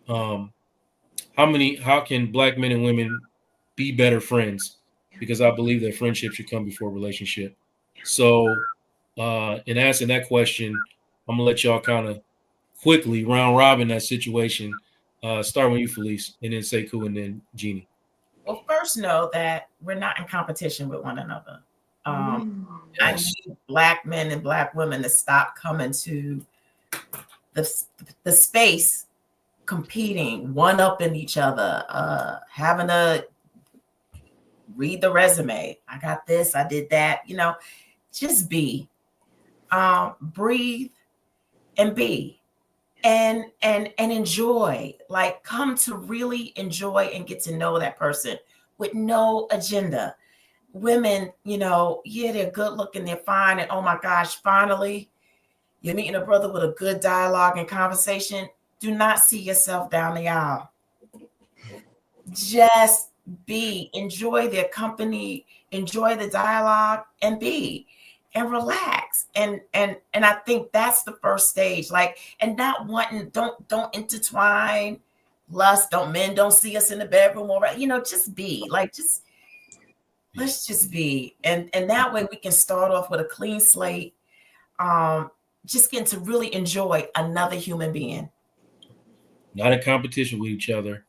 How can Black men and women be better friends? Because I believe that friendship should come before relationship. So, in answering that question, I'm gonna let y'all kind of quickly round robin that situation. Start with you, Felice, and then Sekou, and then Jeannie. Well, first know that we're not in competition with one another. I need Black men and Black women to stop coming to the space competing, one-upping each other, having to read the resume. I got this, I did that. Just be, breathe, and be. And enjoy, like, come to really enjoy and get to know that person with no agenda. Women, they're good looking, they're fine, and oh my gosh, finally you're meeting a brother with a good dialogue and conversation. Do not see yourself down the aisle. Just be, enjoy their company, enjoy the dialogue, and be. And relax, and I think that's the first stage. Like, and not wanting, don't intertwine lust. Men don't see us in the bedroom, or just be like, let's just be, and that way we can start off with a clean slate. Just getting to really enjoy another human being. Not in competition with each other.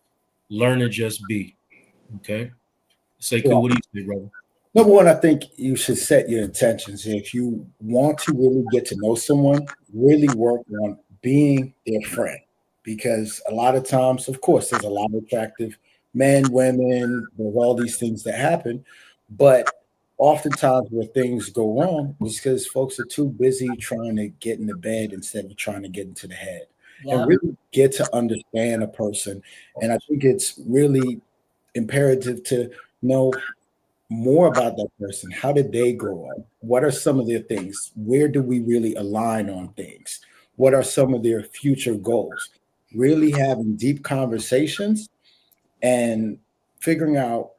Learn to just be. Okay. Sekou, what do you say, brother? Number one, I think you should set your intentions. If you want to really get to know someone, really work on being their friend. Because a lot of times, of course, there's a lot of attractive men, women, there's all these things that happen. But oftentimes where things go wrong is because folks are too busy trying to get in the bed instead of trying to get into the head. Yep. And really get to understand a person. And I think it's really imperative to know more about that person. How did they grow up? What are some of their things? Where do we really align on things? What are some of their future goals? Really having deep conversations and figuring out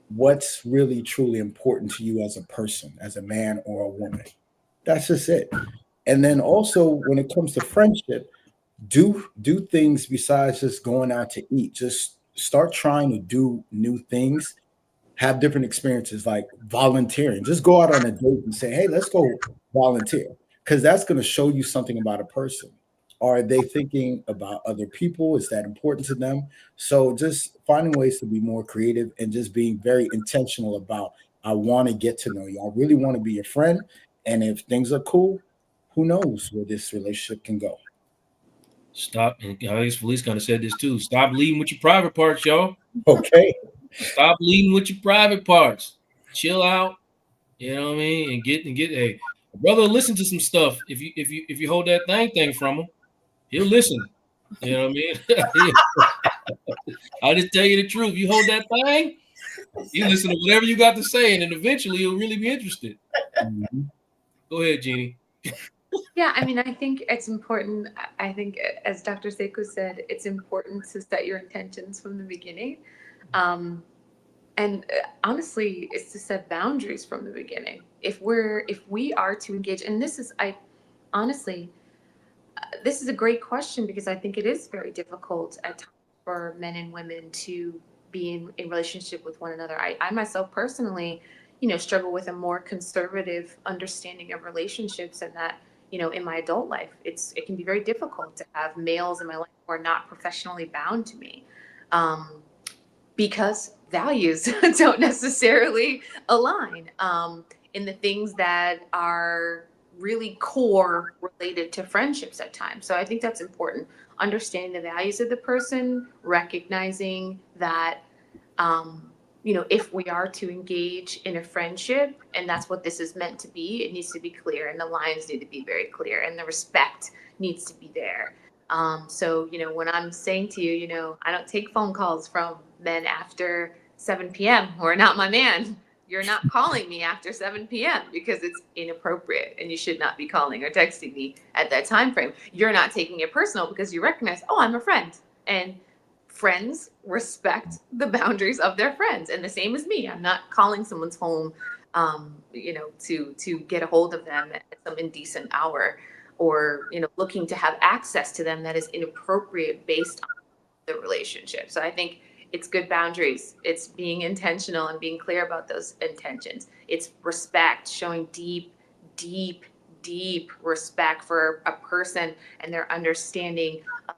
what's really truly important to you as a person, as a man or a woman. That's just it. And then also when it comes to friendship, do things besides just going out to eat. Just start trying to do new things. Have different experiences, like volunteering. Just go out on a date and say, hey, let's go volunteer. because that's going to show you something about a person. Are they thinking about other people? Is that important to them? So just finding ways to be more creative and just being very intentional about, I want to get to know you. I really want to be your friend. And if things are cool, who knows where this relationship can go. Stop. And I guess Felice kind of said this too. Stop leading with your private parts, y'all. Okay. Stop leading with your private parts. Chill out. You know what I mean? And get a brother. Listen to some stuff. If you hold that thing from him, he'll listen. You know what I mean? I just tell you the truth. You hold that thing, you listen to whatever you got to say, and then eventually you'll really be interested. Mm-hmm. Go ahead, Jeannie. Yeah, I mean, I think it's important. I think, as Dr. Sekou said, it's important to set your intentions from the beginning. And honestly, it's to set boundaries from the beginning. If we are to engage, and this is a great question, because I think it is very difficult at times for men and women to be in relationship with one another. I myself personally, struggle with a more conservative understanding of relationships, and that, in my adult life, it can be very difficult to have males in my life who are not professionally bound to me, because values don't necessarily align in the things that are really core related to friendships at times. So I think that's important. Understanding the values of the person, recognizing that, if we are to engage in a friendship and that's what this is meant to be, it needs to be clear, and the lines need to be very clear, and the respect needs to be there. So, when I'm saying to you, I don't take phone calls from men after 7 p.m. who are not my man. You're not calling me after 7 p.m. because it's inappropriate, and you should not be calling or texting me at that time frame. You're not taking it personal because you recognize, oh, I'm a friend, and friends respect the boundaries of their friends. And the same as me. I'm not calling someone's home, to get a hold of them at some indecent hour, or, looking to have access to them that is inappropriate based on the relationship. So I think it's good boundaries. It's being intentional and being clear about those intentions. It's respect, showing deep, deep, deep respect for a person and their understanding of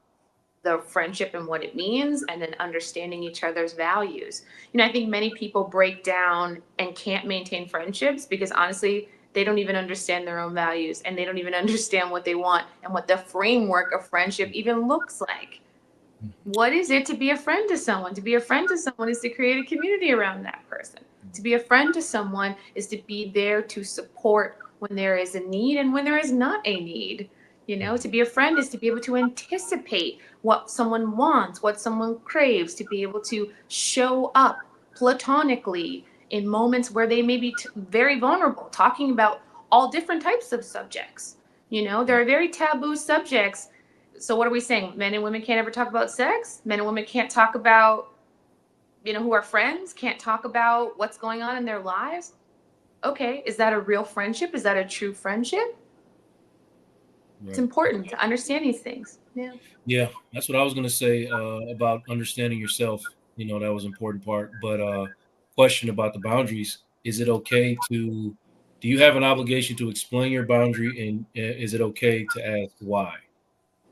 the friendship and what it means, and then understanding each other's values. I think many people break down and can't maintain friendships because honestly, they don't even understand their own values, and they don't even understand what they want and what the framework of friendship even looks like. What is it to be a friend to someone? To be a friend to someone is to create a community around that person. To be a friend to someone is to be there to support when there is a need and when there is not a need. To be a friend is to be able to anticipate what someone wants, what someone craves, to be able to show up platonically in moments where they may be very vulnerable, talking about all different types of subjects. There are very taboo subjects. So what are we saying? Men and women can't ever talk about sex? Men and women can't talk about, who are friends, can't talk about what's going on in their lives? Okay, is that a real friendship? Is that a true friendship? Right. It's important to understand these things. Yeah, that's what I was going to say about understanding yourself. That was an important part. But question about the boundaries: is it okay do you have an obligation to explain your boundary, and is it okay to ask why?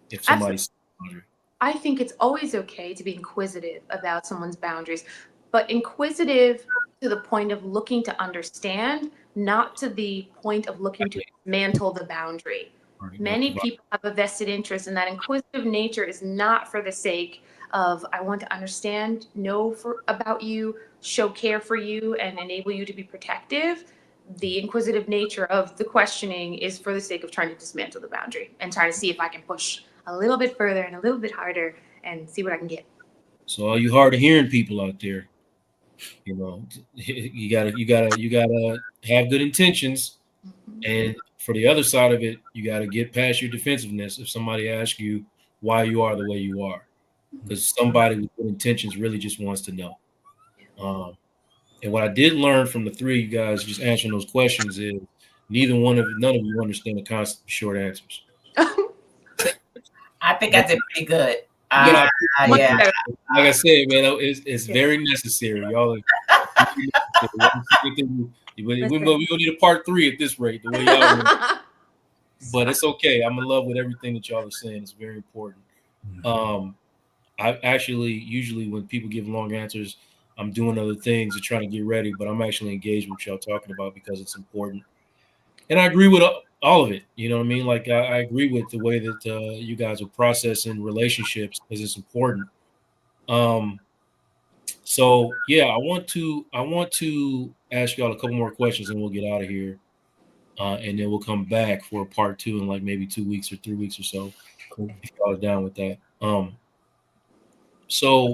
If somebody's boundary, I think it's always okay to be inquisitive about someone's boundaries, but inquisitive to the point of looking to understand, not to the point of looking to dismantle the boundary. Many people have a vested interest, and that inquisitive nature is not for the sake of, I want to understand, know about you, show care for you, and enable you to be protective. The inquisitive nature of the questioning is for the sake of trying to dismantle the boundary and trying to see if I can push a little bit further and a little bit harder and see what I can get. So all you hard of hearing people out there, you gotta have good intentions. Mm-hmm. And for the other side of it, you got to get past your defensiveness if somebody asks you why you are the way you are, because somebody with good intentions really just wants to know. And what I did learn from the three of you guys just answering those questions is none of you understand the concept of short answers. I think I did pretty good. Yeah. Yeah. Like I said, man, it's very necessary. Y'all we're gonna need a part 3 at this rate. The way y'all but it's okay. I'm in love with everything that y'all are saying. It's very important. I actually usually when people give long answers, I'm doing other things to try to get ready, but I'm actually engaged with what y'all talking about because it's important. And I agree with all of it. You know what I mean? Like I agree with the way that you guys are processing relationships because it's important. So yeah, I want to ask y'all a couple more questions and we'll get out of here. And then we'll come back for a part 2 in like maybe 2 weeks or 3 weeks or so. Cool. If y'all are down with that. So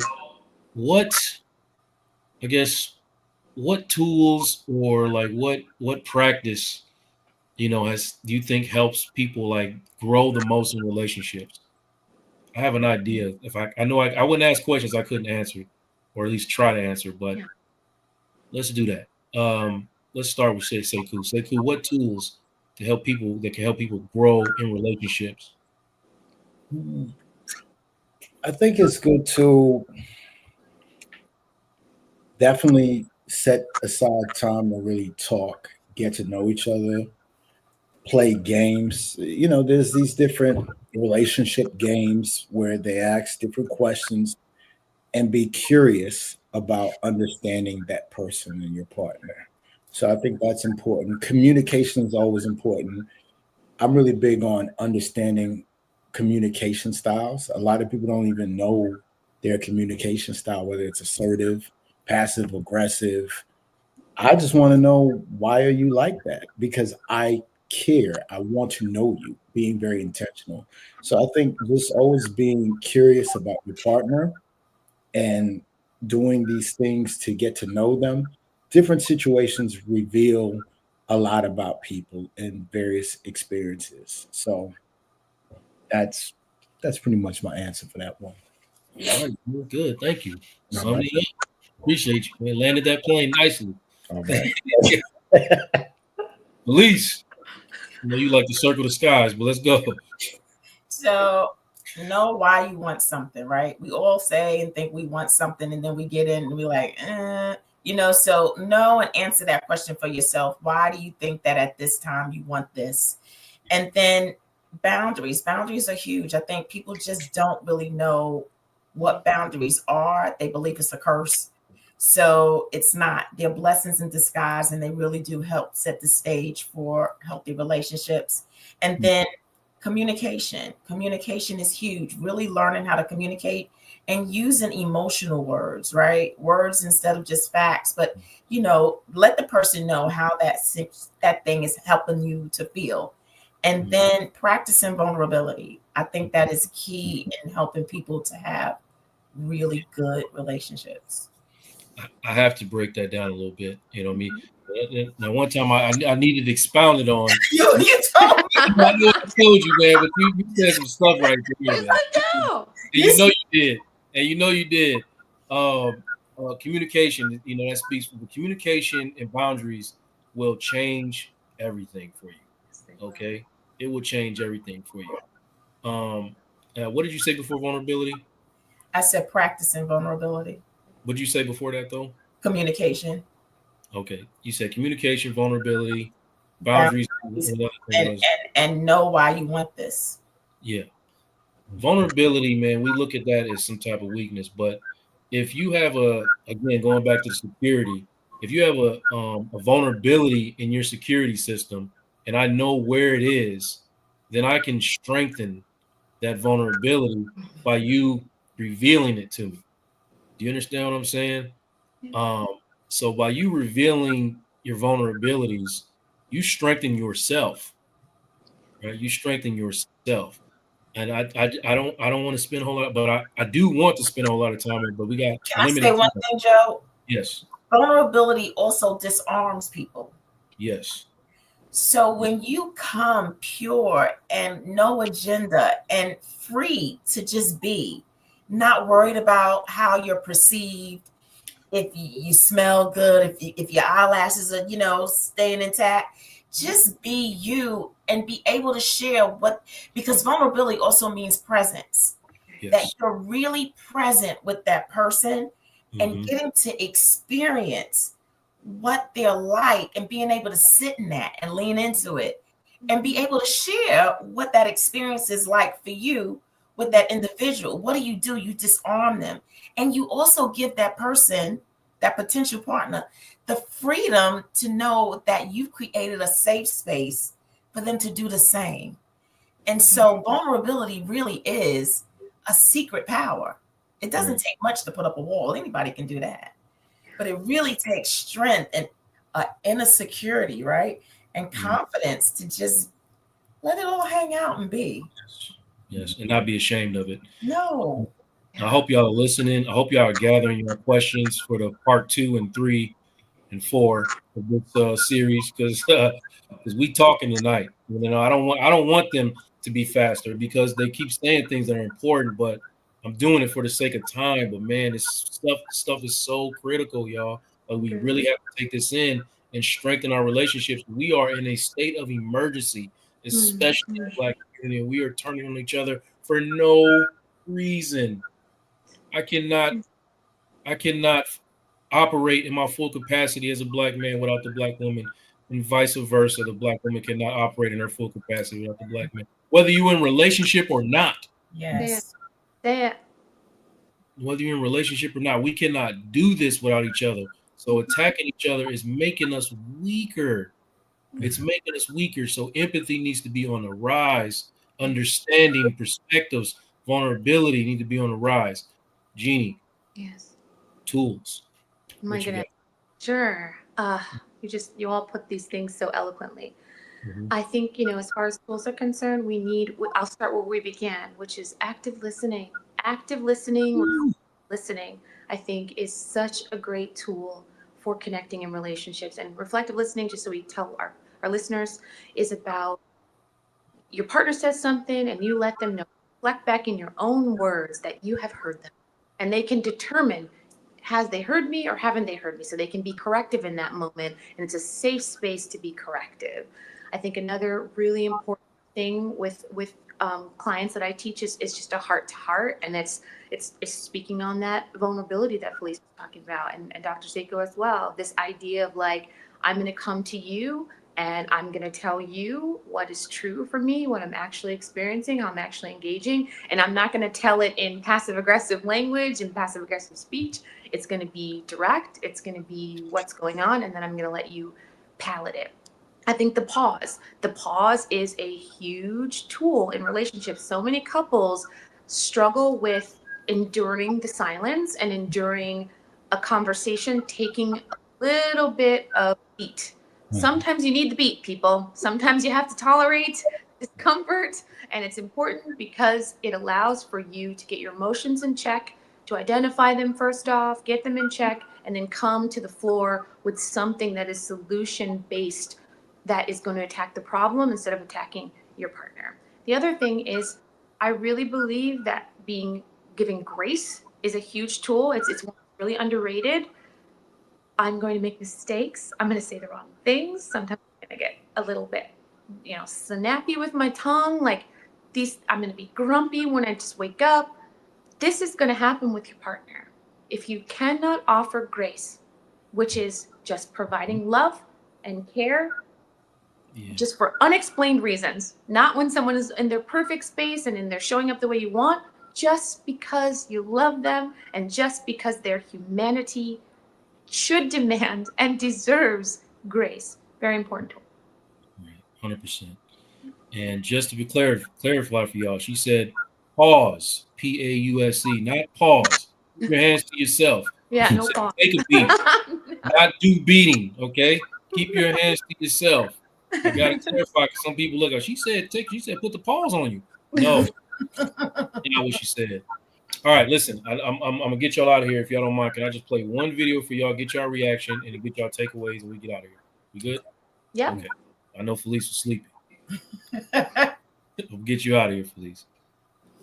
what I guess what tools or like what practice do you think helps people like grow the most in relationships? I have an idea. If I know I wouldn't ask questions I couldn't answer, or at least try to answer, but let's do that. Let's start with Sekou. Sekou, what tools to help people that can help people grow in relationships? I think it's good to definitely set aside time to really talk, get to know each other, play games. There's these different relationship games where they ask different questions and be curious about understanding that person and your partner. So I think that's important. Communication is always important. I'm really big on understanding communication styles. A lot of people don't even know their communication style, whether it's assertive, passive, aggressive. I just want to know, why are you like that? Because I care. I want to know you, being very intentional. So I think just always being curious about your partner and doing these things to get to know them. Different situations reveal a lot about people and various experiences. So that's pretty much my answer for that one. All right, good. Thank you. All right. Appreciate you, man. Landed that plane nicely. All right. Felice, you like to circle the skies, but let's go. So know why you want something, right? We all say and think we want something, and then we get in and we're like, so know and answer that question for yourself. Why do you think that at this time you want this? And then boundaries are huge. I think people just don't really know what boundaries are. They believe it's a curse. So it's not. They're blessings in disguise, and they really do help set the stage for healthy relationships. And then communication is huge. Really learning how to communicate and using emotional words, right? Words instead of just facts, but let the person know how that thing is helping you to feel. And then practicing vulnerability. I think that is key in helping people to have really good relationships. I have to break that down a little bit. You know what I mean? Now, one time I needed expounded on. You told me. I know I told you, man, but you said some stuff right there, man. And you did. Communication, that speaks for communication, and boundaries will change everything for you. Okay? It will change everything for you. What did you say before vulnerability? I said practicing vulnerability. What did you say before that, though? Communication. Okay. You said communication, vulnerability, boundaries, and know why you want this. Yeah. Vulnerability, man, we look at that as some type of weakness. But if you have again, going back to the security, if you have a vulnerability in your security system and I know where it is, then I can strengthen that vulnerability by you revealing it to me. Do you understand what I'm saying? So by you revealing your vulnerabilities, you strengthen yourself, right? You strengthen yourself. And I don't want to spend a whole lot, but I do want to spend a whole lot of time on it, but we got Can limited I say one time. thing, Joe? Yes. Vulnerability also disarms people. Yes. So when you come pure and no agenda and free to just be, not worried about how you're perceived, if you smell good, if your eyelashes are, staying intact, just be you and be able to share because vulnerability also means presence. Yes. That you're really present with that person and getting to experience what they're like and being able to sit in that and lean into it and be able to share what that experience is like for you with that individual. What do? You disarm them. And you also give that person, that potential partner, the freedom to know that you've created a safe space for them to do the same. And so vulnerability really is a secret power. It doesn't take much to put up a wall. Anybody can do that. But it really takes strength and inner security, right? And confidence to just let it all hang out and be. Yes, and not be ashamed of it. No. I hope y'all are listening. I hope y'all are gathering your questions for the part 2 and 3 and 4 of this series, because we talking tonight. You know, I don't want them to be faster because they keep saying things that are important, but I'm doing it for the sake of time. But man, this stuff is so critical, y'all. But we really have to take this in and strengthen our relationships. We are in a state of emergency, especially in the Black community. We are turning on each other for no reason. I cannot operate in my full capacity as a Black man without the Black woman, and vice versa. The Black woman cannot operate in her full capacity without the Black man, whether you're in relationship or not. Yes. Whether you're in relationship or not, we cannot do this without each other. So attacking each other is making us weaker. It's making us weaker. So empathy needs to be on the rise. Understanding, perspectives, vulnerability need to be on the rise. Jeannie. Yes. Tools. My goodness. Sure. You all put these things so eloquently. I think, as far as tools are concerned, I'll start where we began, which is active listening. Active listening, I think, is such a great tool for connecting in relationships. And reflective listening, just so we tell our listeners, is about your partner says something and you let them know, reflect back in your own words that you have heard them. And they can determine, has they heard me or haven't they heard me? So they can be corrective in that moment. And it's a safe space to be corrective. I think another really important thing with clients that I teach is just a heart to heart. And it's speaking on that vulnerability that Felice was talking about, and Dr. Seiko as well. This idea of like, I'm going to come to you and I'm going to tell you what is true for me, what I'm actually experiencing, how I'm actually engaging. And I'm not going to tell it in passive aggressive language and passive aggressive speech. It's going to be direct. It's going to be what's going on. And then I'm going to let you palate it. I think the pause is a huge tool in relationships. So many couples struggle with enduring the silence and enduring a conversation taking a little bit of beat. Sometimes you need the beat, people. Sometimes you have to tolerate discomfort, and it's important because it allows for you to get your emotions in check, to identify them first off, get them in check, and then come to the floor with something that is solution-based, that is going to attack the problem instead of attacking your partner. The other thing is, I really believe that giving grace is a huge tool. It's really underrated. I'm going to make mistakes. I'm going to say the wrong things. Sometimes I'm going to get a little bit, snappy with my tongue. I'm going to be grumpy when I just wake up. This is going to happen with your partner. If you cannot offer grace, which is just providing love and care, just for unexplained reasons, not when someone is in their perfect space and they're showing up the way you want, just because you love them and just because their humanity should demand and deserves grace. Very important. 100%. And just to be clarify for y'all, she said pause, P-A-U-S-E, not pause. Put your hands to yourself. Yeah, no pause. Take a beat. Not do beating, okay? Keep your hands to yourself. I gotta clarify because some people look. She said put the pause on you. No, not what she said. All right, listen. I'm gonna get y'all out of here if y'all don't mind. Can I just play one video for y'all, get y'all reaction, and get y'all takeaways, and we get out of here? We good? Yeah. Okay. I know Felice was sleeping. I'll get you out of here, Felice.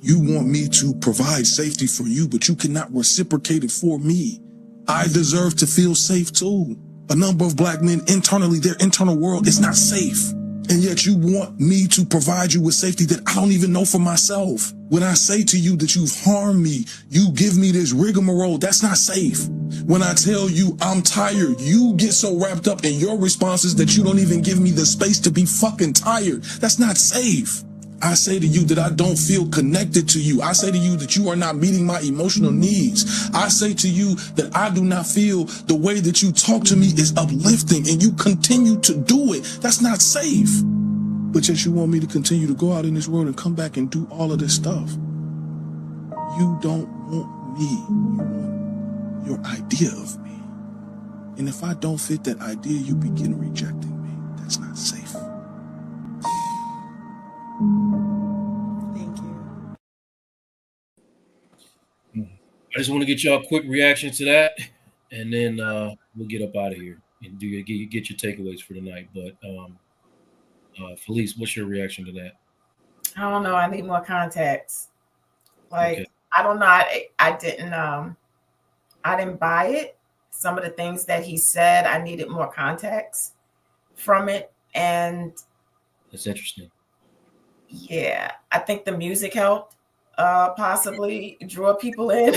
You want me to provide safety for you, but you cannot reciprocate it for me. I deserve to feel safe too. A number of Black men internally, their internal world is not safe. And yet you want me to provide you with safety that I don't even know for myself. When I say to you that you've harmed me, you give me this rigmarole, that's not safe. When I tell you I'm tired, you get so wrapped up in your responses that you don't even give me the space to be fucking tired. That's not safe. I say to you that I don't feel connected to you. I say to you that you are not meeting my emotional needs. I say to you that I do not feel the way that you talk to me is uplifting, and you continue to do it. That's not safe. But yet you want me to continue to go out in this world and come back and do all of this stuff. You don't want me. You want your idea of me. And if I don't fit that idea, you begin rejecting me. That's not safe. Thank you. I just want to get y'all a quick reaction to that, and then we'll get up out of here and get your takeaways for tonight. But Felice, what's your reaction to that? I don't know. I need more context. Like, Okay. I don't know. I didn't buy it. Some of the things that he said, I needed more context from it. And That's interesting. yeah, I think the music helped, possibly draw people in.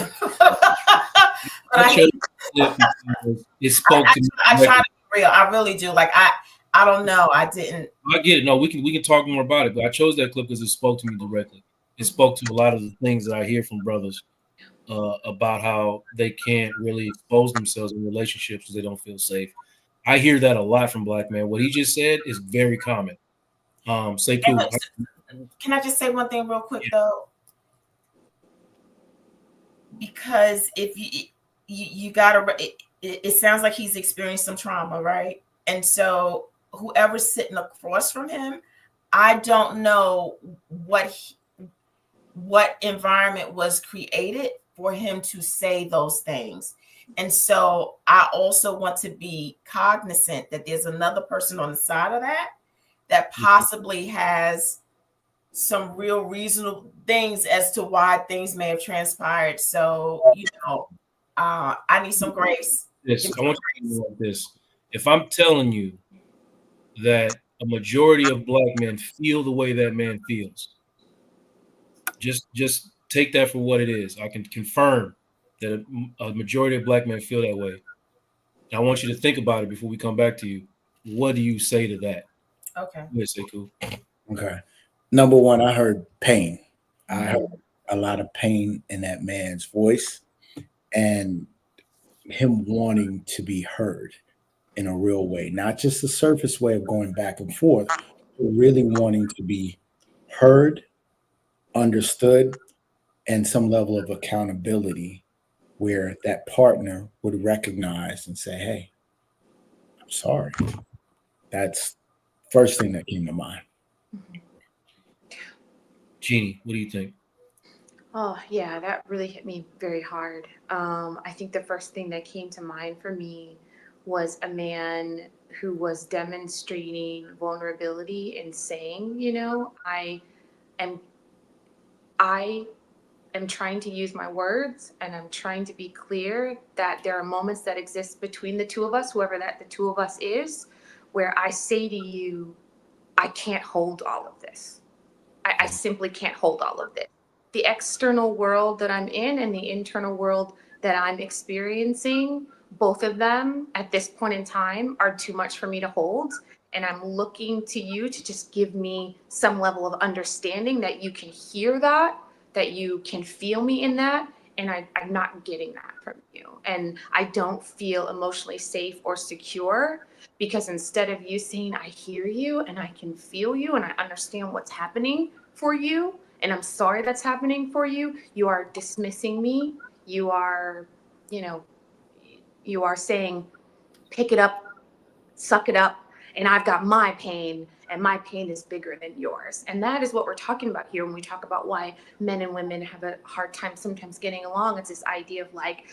It spoke to me. I try to be real. I really do. Like, I don't know. I didn't. I get it. No, we can talk more about it, but I chose that clip because it spoke to me directly. It spoke to a lot of the things that I hear from brothers about how they can't really expose themselves in relationships because they don't feel safe. I hear that a lot from black men. What he just said is very common. Say cool. Can I just say one thing real quick though? Because if you gotta, it sounds like he's experienced some trauma, right? And so whoever's sitting across from him, I don't know what environment was created for him to say those things. And so I also want to be cognizant that there's another person on the side of that possibly has some real reasonable things as to why things may have transpired. So, I need some grace. Yes, I want you to know like this. If I'm telling you that a majority of black men feel the way that man feels, just take that for what it is. I can confirm that a majority of black men feel that way. And I want you to think about it before we come back to you. What do you say to that? Okay. Yes, say cool. Okay. Number one, I heard pain. I heard a lot of pain in that man's voice and him wanting to be heard in a real way, not just a surface way of going back and forth, but really wanting to be heard, understood, and some level of accountability where that partner would recognize and say, hey, I'm sorry. That's first thing that came to mind. Jeanni, what do you think? Oh, yeah, that really hit me very hard. I think the first thing that came to mind for me was a man who was demonstrating vulnerability and saying, I am trying to use my words and I'm trying to be clear that there are moments that exist between the two of us, whoever that the two of us is, where I say to you, I can't hold all of this. I simply can't hold all of this. The external world that I'm in and the internal world that I'm experiencing, both of them at this point in time are too much for me to hold. And I'm looking to you to just give me some level of understanding that you can hear that you can feel me in that. And I'm not getting that from you. And I don't feel emotionally safe or secure because instead of you saying, I hear you and I can feel you and I understand what's happening for you, and I'm sorry that's happening for you, you are dismissing me. You are, you are saying, pick it up, suck it up, and I've got my pain, and my pain is bigger than yours. And that is what we're talking about here when we talk about why men and women have a hard time sometimes getting along. It's this idea of like,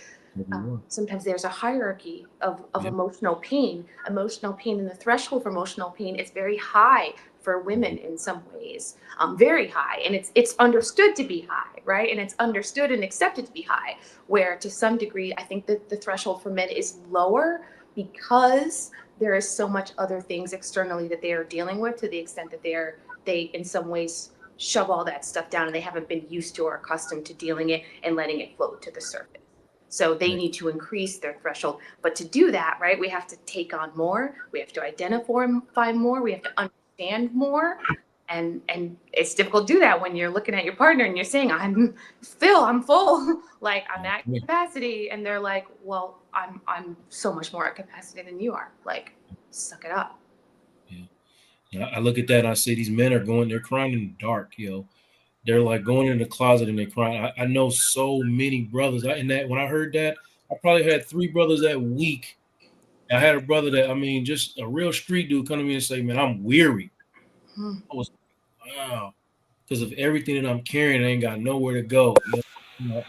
sometimes there's a hierarchy of emotional pain. Emotional pain, and the threshold for emotional pain is very high for women in some ways, very high. And it's understood to be high, right? And it's understood and accepted to be high, where to some degree, I think that the threshold for men is lower, because there is so much other things externally that they are dealing with, to the extent that they in some ways shove all that stuff down, and they haven't been used to or accustomed to dealing it and letting it float to the surface. So they need to increase their threshold. But to do that, right, we have to take on more. We have to identify more. We have to understand more. And it's difficult to do that when you're looking at your partner and you're saying, I'm full, like I'm at capacity. And they're like, well, I'm so much more at capacity than you are. Like, suck it up. Yeah. I look at that and I say these men are they're crying in the dark, They're like going in the closet and they're crying. I know so many brothers. When I heard that, I probably had 3 brothers that week. I had a brother that, just a real street dude come to me and say, man, I'm weary. I was, wow, because of everything that I'm carrying, I ain't got nowhere to go.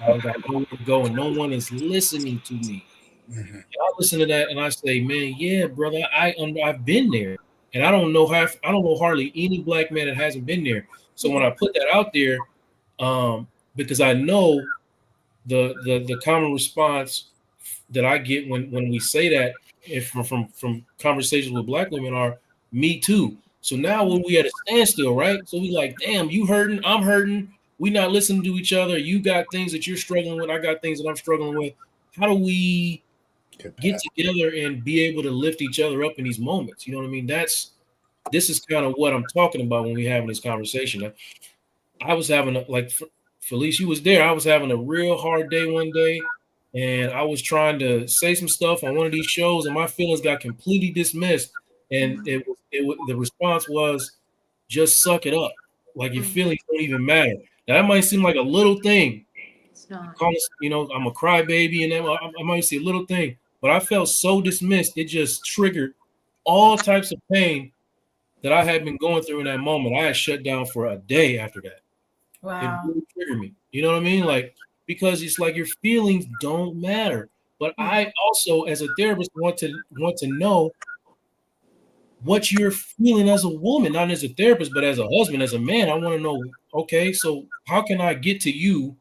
I got nowhere to go, and no one is listening to me. Mm-hmm. I listen to that and I say, man, yeah, brother, I've been there, and I don't know hardly any black man that hasn't been there. So when I put that out there, because I know the common response that I get when we say that, if from conversations with black women, are me too. So now when we at a standstill, right? So we like, damn, you hurting, I'm hurting. We not listening to each other. You got things that you're struggling with. I got things that I'm struggling with. How do we get together and be able to lift each other up in these moments? You know what I mean? This is kind of what I'm talking about when we're having this conversation. I was having Felice, you was there. I was having a real hard day one day, and I was trying to say some stuff on one of these shows, and my feelings got completely dismissed. And the response was, just suck it up. Like, your feelings don't even matter. Now, that might seem like a little thing. It's not. I'm a crybaby, and I might say a little thing, but I felt so dismissed. It just triggered all types of pain that I had been going through in that moment. I had shut down for a day after that. It Wow. really triggered me. You know what I mean? Like, because it's like your feelings don't matter. But I also, as a therapist, want to know what you're feeling as a woman, not as a therapist, but as a husband, as a man. I want to know, okay, so how can I get to you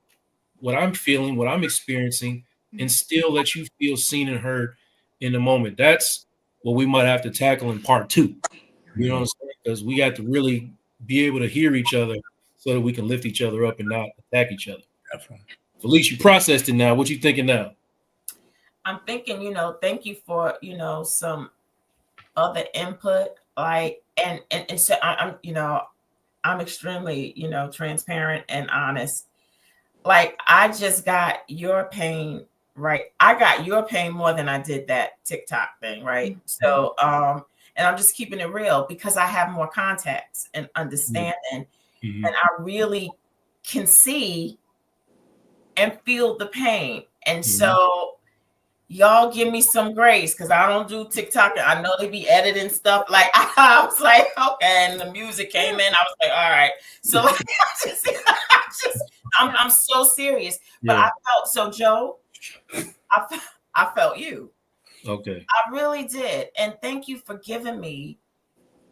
what I'm feeling, what I'm experiencing, and still let you feel seen and heard in the moment? That's what we might have to tackle in part 2. You know what I'm saying? Because we got to really be able to hear each other so that we can lift each other up and not attack each other. Definitely. Felice, you processed it now. What you thinking now? I'm thinking, thank you for, some other input. Like, and so I'm extremely, transparent and honest. Like, I just got your pain, right? I got your pain more than I did that TikTok thing, right? So, and I'm just keeping it real because I have more context and understanding, and I really can see and feel the pain. And so y'all give me some grace, because I don't do TikTok. I know they be editing stuff. Like, I was like, okay, and the music came in. I was like, all right. So like, I'm so serious. But I felt, so Joe, I felt you. Okay. I really did. And thank you for giving me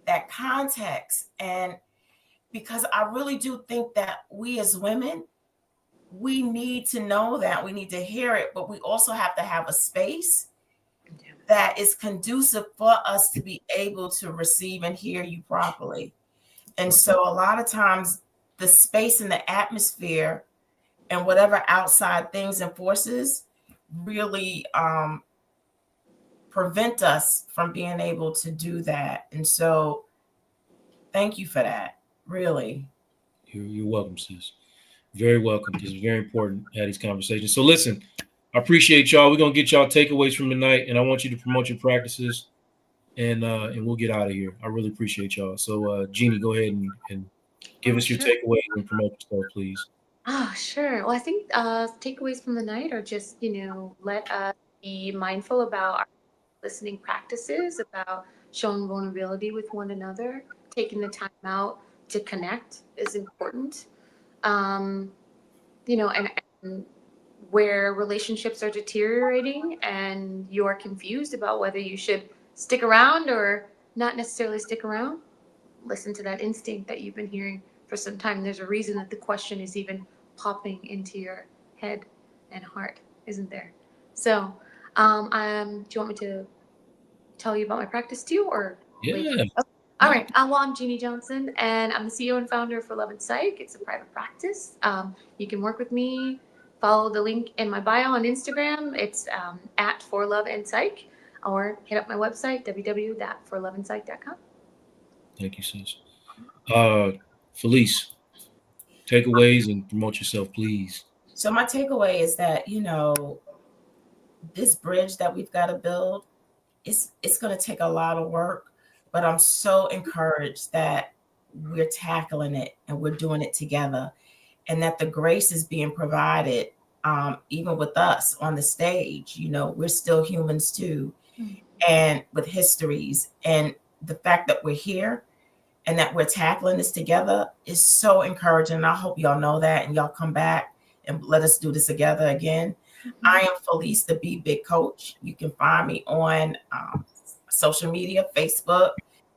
that context. And because I really do think that we as women, we need to know that, we need to hear it, but we also have to have a space that is conducive for us to be able to receive and hear you properly. And so a lot of times the space and the atmosphere and whatever outside things and forces really prevent us from being able to do that. And so thank you for that, really. You're welcome, sis. Very welcome. It's very important to have these conversations. So listen, I appreciate y'all. We're gonna get y'all takeaways from tonight, and I want you to promote your practices, and we'll get out of here. I really appreciate y'all. So Jeanni, go ahead and give us your takeaways and promote your stuff, please. Oh, sure. Well, I think takeaways from the night are just, let us be mindful about our listening practices, about showing vulnerability with one another, taking the time out to connect is important. And where relationships are deteriorating and you're confused about whether you should stick around or not necessarily stick around, listen to that instinct that you've been hearing for some time. There's a reason that the question is even popping into your head and heart, isn't there? So, do you want me to tell you about my practice too, or Yeah. Okay. All right. Well, I'm Jeanni Johnson, and I'm the CEO and founder for Love and Psych. It's a private practice. You can work with me. Follow the link in my bio on Instagram. It's at For Love and Psych, or hit up my website www.forloveandpsych.com. Thank you, sis. Felice, takeaways and promote yourself, please. So my takeaway is that, you know, this bridge that we've got to build, it's going to take a lot of work, but I'm so encouraged that we're tackling it and we're doing it together, and that the grace is being provided, even with us on the stage. You know, we're still humans too, and with histories, and the fact that we're here and that we're tackling this together is so encouraging. And I hope y'all know that, and y'all come back and let us do this together again. I am Felice, the Be Big Coach. You can find me on social media, Facebook,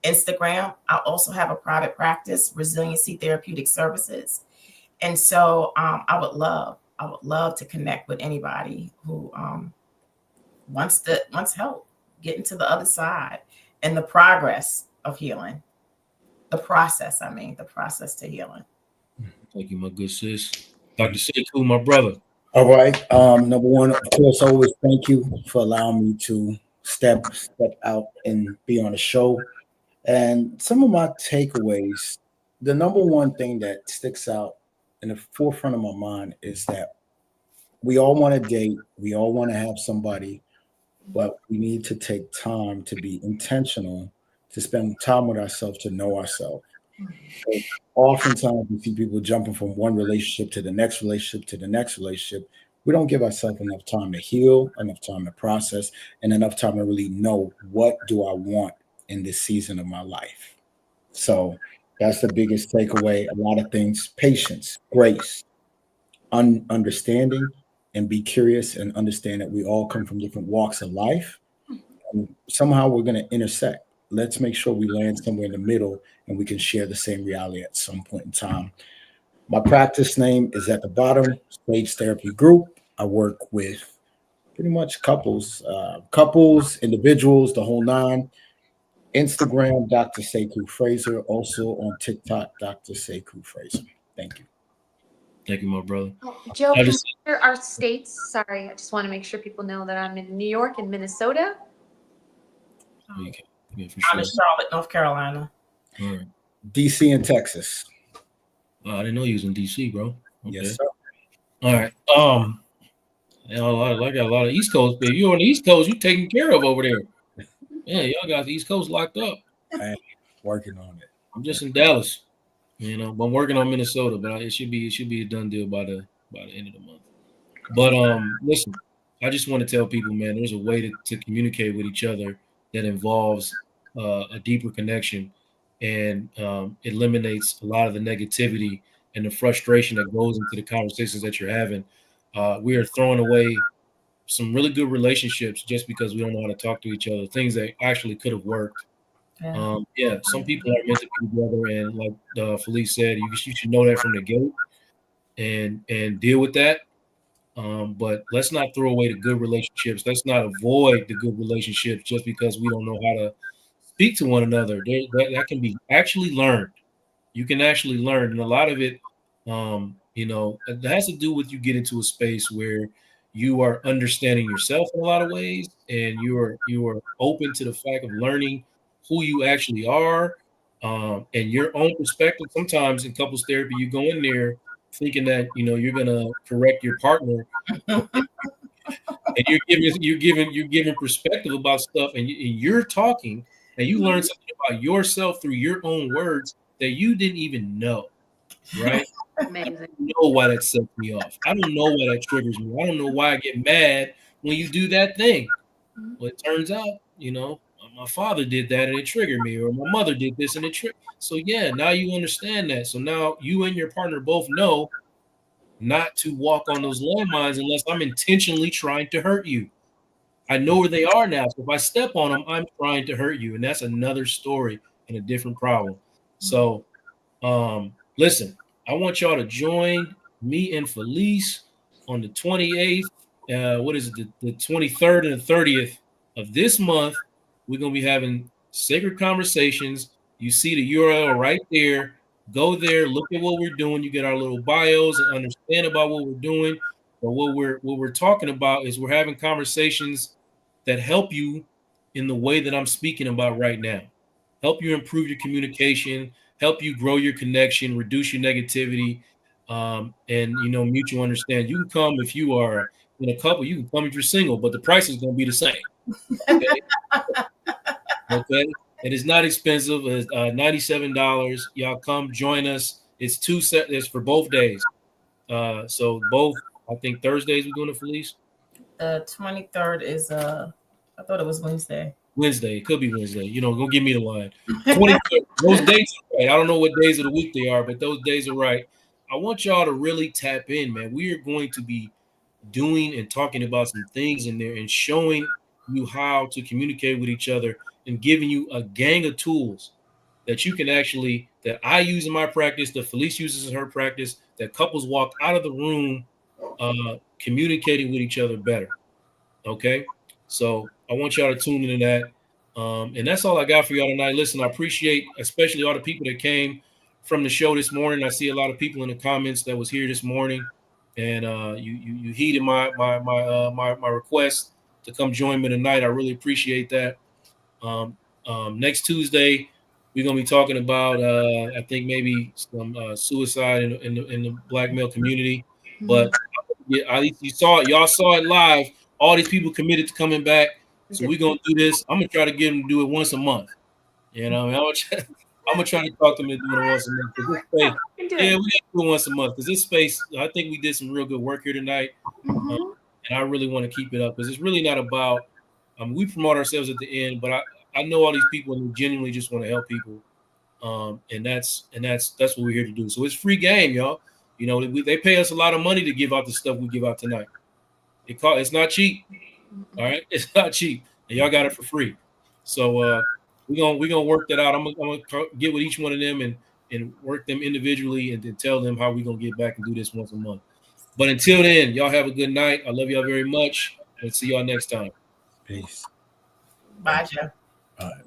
Instagram. I also have a private practice, Resiliency Therapeutic Services. And so I would love to connect with anybody who wants help getting to the other side and the progress of healing. The process to healing. Thank you, my good sis. Dr. Sekou, my brother. All right. Number one, of course, always thank you for allowing me to step out and be on the show. And some of my takeaways, the number one thing that sticks out in the forefront of my mind is that we all want to date, we all want to have somebody, but we need to take time to be intentional, to spend time with ourselves, to know ourselves. So oftentimes we see people jumping from one relationship to the next relationship to the next relationship. We don't give ourselves enough time to heal, enough time to process, and enough time to really know, what do I want in this season of my life? So that's the biggest takeaway. A lot of things: patience, grace, understanding, and be curious and understand that we all come from different walks of life. And somehow we're going to intersect. Let's make sure we land somewhere in the middle and we can share the same reality at some point in time. My practice name is at the bottom, Stage Therapy Group. I work with pretty much couples, individuals, the whole nine. Instagram, Dr. Sekou Fraser. Also on TikTok, Dr. Sekou Fraser. Thank you. Thank you, my brother. Joe, can we hear our states? Sorry, I just want to make sure people know that I'm in New York and Minnesota. Yeah, for I'm in sure. Charlotte, North Carolina. All right. DC and Texas. I didn't know you was in DC, bro. Okay. Yes, sir. All right. I got a lot of East Coast. If you're on the East Coast, you're taken care of over there. Yeah, y'all got the East Coast locked up. I'm working on it. I'm just in Dallas, but I'm working on Minnesota. But it should be a done deal by the end of the month. But listen, I just want to tell people, man, there's a way to communicate with each other that involves a deeper connection and eliminates a lot of the negativity and the frustration that goes into the conversations that you're having. We are throwing away some really good relationships just because we don't know how to talk to each other, things that actually could have worked. Some people are meant to be together, and like Felice said, you should know that from the gate and deal with that. But let's not throw away the good relationships. Let's not avoid the good relationships just because we don't know how to speak to one another. That can be actually learned. You can actually learn, and a lot of it, it has to do with you get into a space where you are understanding yourself in a lot of ways, and you are open to the fact of learning who you actually are, and your own perspective. Sometimes in couples therapy, you go in there thinking that you're gonna correct your partner, and you're giving perspective about stuff, and you're talking, and you learn something about yourself through your own words that you didn't even know, right? Amazing. I don't know why that sets me off. I don't know why that triggers me. I don't know why I get mad when you do that thing. Well, it turns out, my father did that and it triggered me, or my mother did this and it triggered. So yeah, now you understand that. So now you and your partner both know not to walk on those landmines unless I'm intentionally trying to hurt you. I know where they are now. So if I step on them, I'm trying to hurt you. And that's another story and a different problem. So listen, I want y'all to join me and Felice on the 28th. What is it? The 23rd and the 30th of this month. we're going to be having sacred conversations. You see the URL right there. Go there, look at what we're doing. You get our little bios and understand about what we're doing. But what we're talking about is we're having conversations that help you in the way that I'm speaking about right now. Help you improve your communication, help you grow your connection, reduce your negativity, and mutual understand. You can come if you are in a couple. You can come if you're single, but the price is going to be the same. Okay. Okay. And it's not expensive. It's $97. Y'all come join us. It's it's for both days. So both, I think Thursdays we're doing it, Felice. The 23rd is I thought it was Wednesday. Wednesday. It could be Wednesday. Go give me the line. 23rd. Those days are right. I don't know what days of the week they are, but those days are right. I want y'all to really tap in, man. We are going to be doing and talking about some things in there and showing you how to communicate with each other and giving you a gang of tools that you can that I use in my practice, that Felice uses in her practice, that couples walk out of the room communicating with each other better. Okay. So I want y'all to tune into that. And that's all I got for y'all tonight. Listen, I appreciate especially all the people that came from the show this morning. I see a lot of people in the comments that was here this morning, and you heeded my request to come join me tonight. I really appreciate that. Next Tuesday, we're gonna be talking about I think maybe some suicide in the Black male community. But yeah, at least y'all saw it live. All these people committed to coming back. So we're gonna do this. I'm gonna try to get them to do it once a month. I'm gonna try to talk them into doing it once a month. We gotta do it once a month because this space, I think we did some real good work here tonight. And I really want to keep it up because it's really not about we promote ourselves at the end, but I know all these people who genuinely just want to help people. And that's what we're here to do. So it's free game, y'all. They pay us a lot of money to give out the stuff we give out tonight. It's not cheap. All right, it's not cheap, and y'all got it for free. So we're gonna work that out. I'm gonna get with each one of them and work them individually and then tell them how we're gonna get back and do this once a month. But until then, y'all have a good night. I love y'all very much, and see y'all next time. Peace. Bye, Jeff. All right.